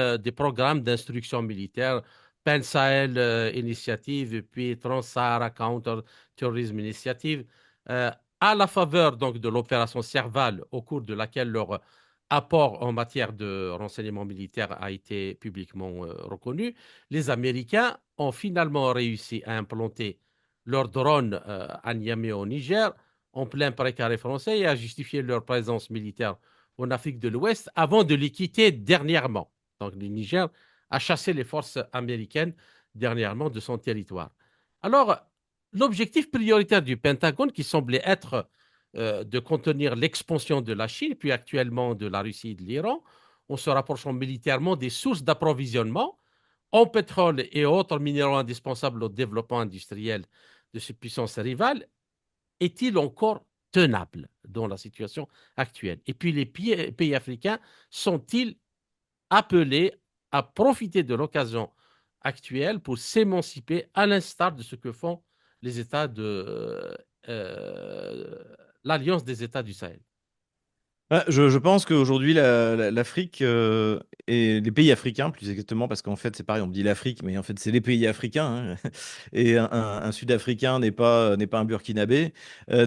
d'instruction militaire, Pan Sahel Initiative, et puis Trans-Sahara Counter Terrorism Initiative. Euh, à la faveur donc de l'opération Serval, au cours de laquelle leur apport en matière de renseignement militaire a été publiquement reconnu, les Américains ont finalement réussi à implanter leurs drones à Niamey au Niger, en plein précaré français, et à justifier leur présence militaire en Afrique de l'Ouest avant de les quitter dernièrement. Donc le Niger a chassé les forces américaines dernièrement de son territoire. Alors, l'objectif prioritaire du Pentagone, qui semblait être de contenir l'expansion de la Chine, puis actuellement de la Russie et de l'Iran, en se rapprochant militairement des sources d'approvisionnement en pétrole et autres minéraux indispensables au développement industriel de ces puissances rivales, est-il encore tenable dans la situation actuelle? Et puis les pays africains sont-ils appelés à profiter de l'occasion actuelle pour s'émanciper, à l'instar de ce que font les États de l'Alliance des États du Sahel? Ah, je pense qu'aujourd'hui, l'Afrique et les pays africains, plus exactement, parce qu'en fait, c'est pareil, on me dit l'Afrique, mais en fait, c'est les pays africains, hein. Et un Sud-Africain n'est pas un Burkinabé.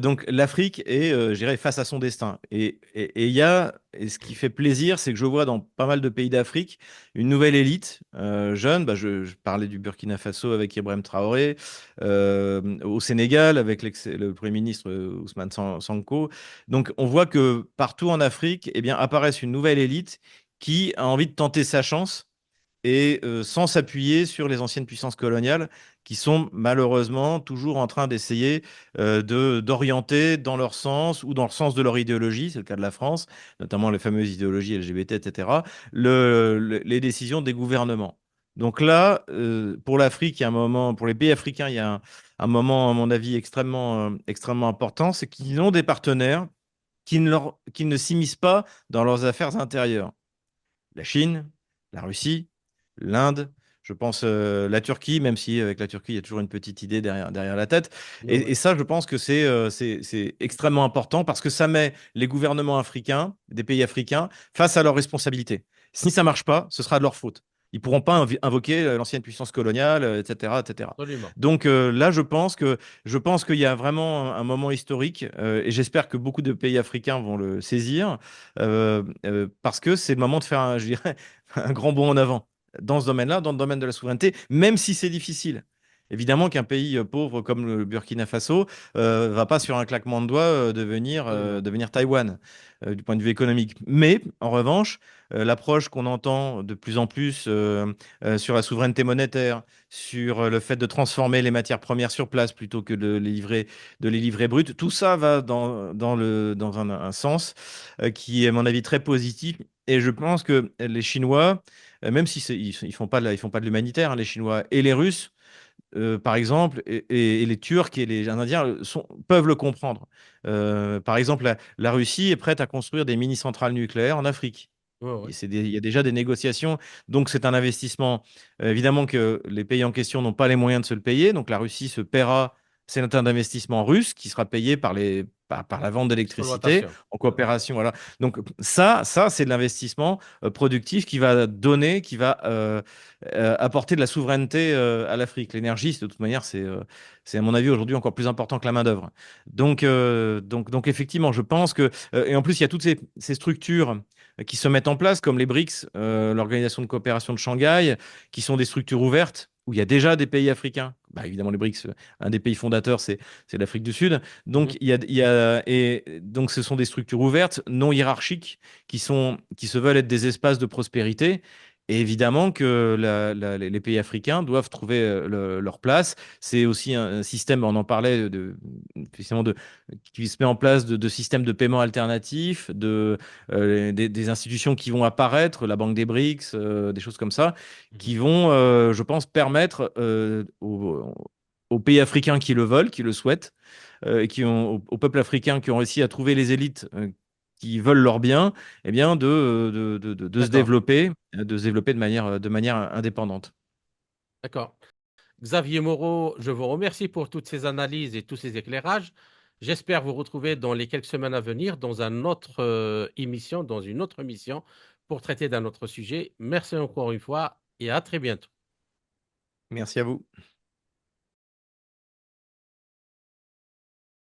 Donc, l'Afrique est, je dirais, face à son destin. Et ce qui fait plaisir, c'est que je vois dans pas mal de pays d'Afrique une nouvelle élite jeune. Bah, je parlais du Burkina Faso avec Ibrahim Traoré, au Sénégal avec le Premier ministre Ousmane Sonko. Donc, on voit que partout en Afrique, eh bien, apparaissent une nouvelle élite qui a envie de tenter sa chance et sans s'appuyer sur les anciennes puissances coloniales qui sont malheureusement toujours en train d'essayer d'orienter dans leur sens ou dans le sens de leur idéologie, c'est le cas de la France, notamment les fameuses idéologies LGBT, etc., les décisions des gouvernements. Donc là, pour l'Afrique, il y a un moment, pour les pays africains, il y a un moment, à mon avis, extrêmement important, c'est qu'ils ont des partenaires qui ne s'immiscent pas dans leurs affaires intérieures. La Chine, la Russie, l'Inde, je pense la Turquie, même si avec la Turquie, il y a toujours une petite idée derrière la tête. Ouais, Et ouais. ça, je pense que c'est extrêmement important parce que ça met les gouvernements africains, des pays africains, face à leurs responsabilités. Si ça marche pas, ce sera de leur faute. Ils pourront pas invoquer l'ancienne puissance coloniale, etc., etc. Absolument. Donc là, je pense qu'il y a vraiment un moment historique et j'espère que beaucoup de pays africains vont le saisir parce que c'est le moment de faire, je dirais, un grand bond en avant dans ce domaine-là, dans le domaine de la souveraineté, même si c'est difficile. Évidemment qu'un pays pauvre comme le Burkina Faso va pas sur un claquement de doigts Absolument. devenir Taïwan du point de vue économique. Mais en revanche, l'approche qu'on entend de plus en plus sur la souveraineté monétaire, sur le fait de transformer les matières premières sur place plutôt que de les livrer brutes, tout ça va dans un sens qui est, à mon avis, très positif. Et je pense que les Chinois, même si ils font pas de l'humanitaire, hein, les Chinois et les Russes, par exemple, et les Turcs et les Indiens peuvent le comprendre. Par exemple, la Russie est prête à construire des mini-centrales nucléaires en Afrique. Ouais, ouais. Il y a déjà des négociations, donc c'est un investissement. Évidemment que les pays en question n'ont pas les moyens de se le payer, donc la Russie se paiera. C'est un investissement russe qui sera payé par la vente d'électricité Exploitation. en coopération. Voilà. Donc ça c'est de l'investissement productif qui va donner, qui va apporter de la souveraineté à l'Afrique. L'énergie, de toute manière, c'est à mon avis aujourd'hui encore plus important que la main-d'œuvre. Donc effectivement, je pense que et en plus il y a toutes ces structures qui se mettent en place, comme les BRICS, l'Organisation de coopération de Shanghai, qui sont des structures ouvertes où il y a déjà des pays africains. Bah, évidemment, les BRICS, un des pays fondateurs, c'est l'Afrique du Sud. Donc, Mhm. et donc, ce sont des structures ouvertes, non hiérarchiques, qui se veulent être des espaces de prospérité. Et évidemment que les pays africains doivent trouver leur place. C'est aussi un système, on en parlait, effectivement qui se met en place de systèmes de paiement alternatifs, des institutions qui vont apparaître, la Banque des BRICS, des choses comme ça, Mhm. qui vont, je pense, permettre aux pays africains qui le veulent, qui le souhaitent, et aux peuples africains qui ont réussi à trouver les élites qui veulent leur bien, eh bien D'accord. de se développer de manière indépendante. D'accord. Xavier Moreau, je vous remercie pour toutes ces analyses et tous ces éclairages. J'espère vous retrouver dans les quelques semaines à venir dans dans une autre émission pour traiter d'un autre sujet. Merci encore une fois et à très bientôt. Merci à vous.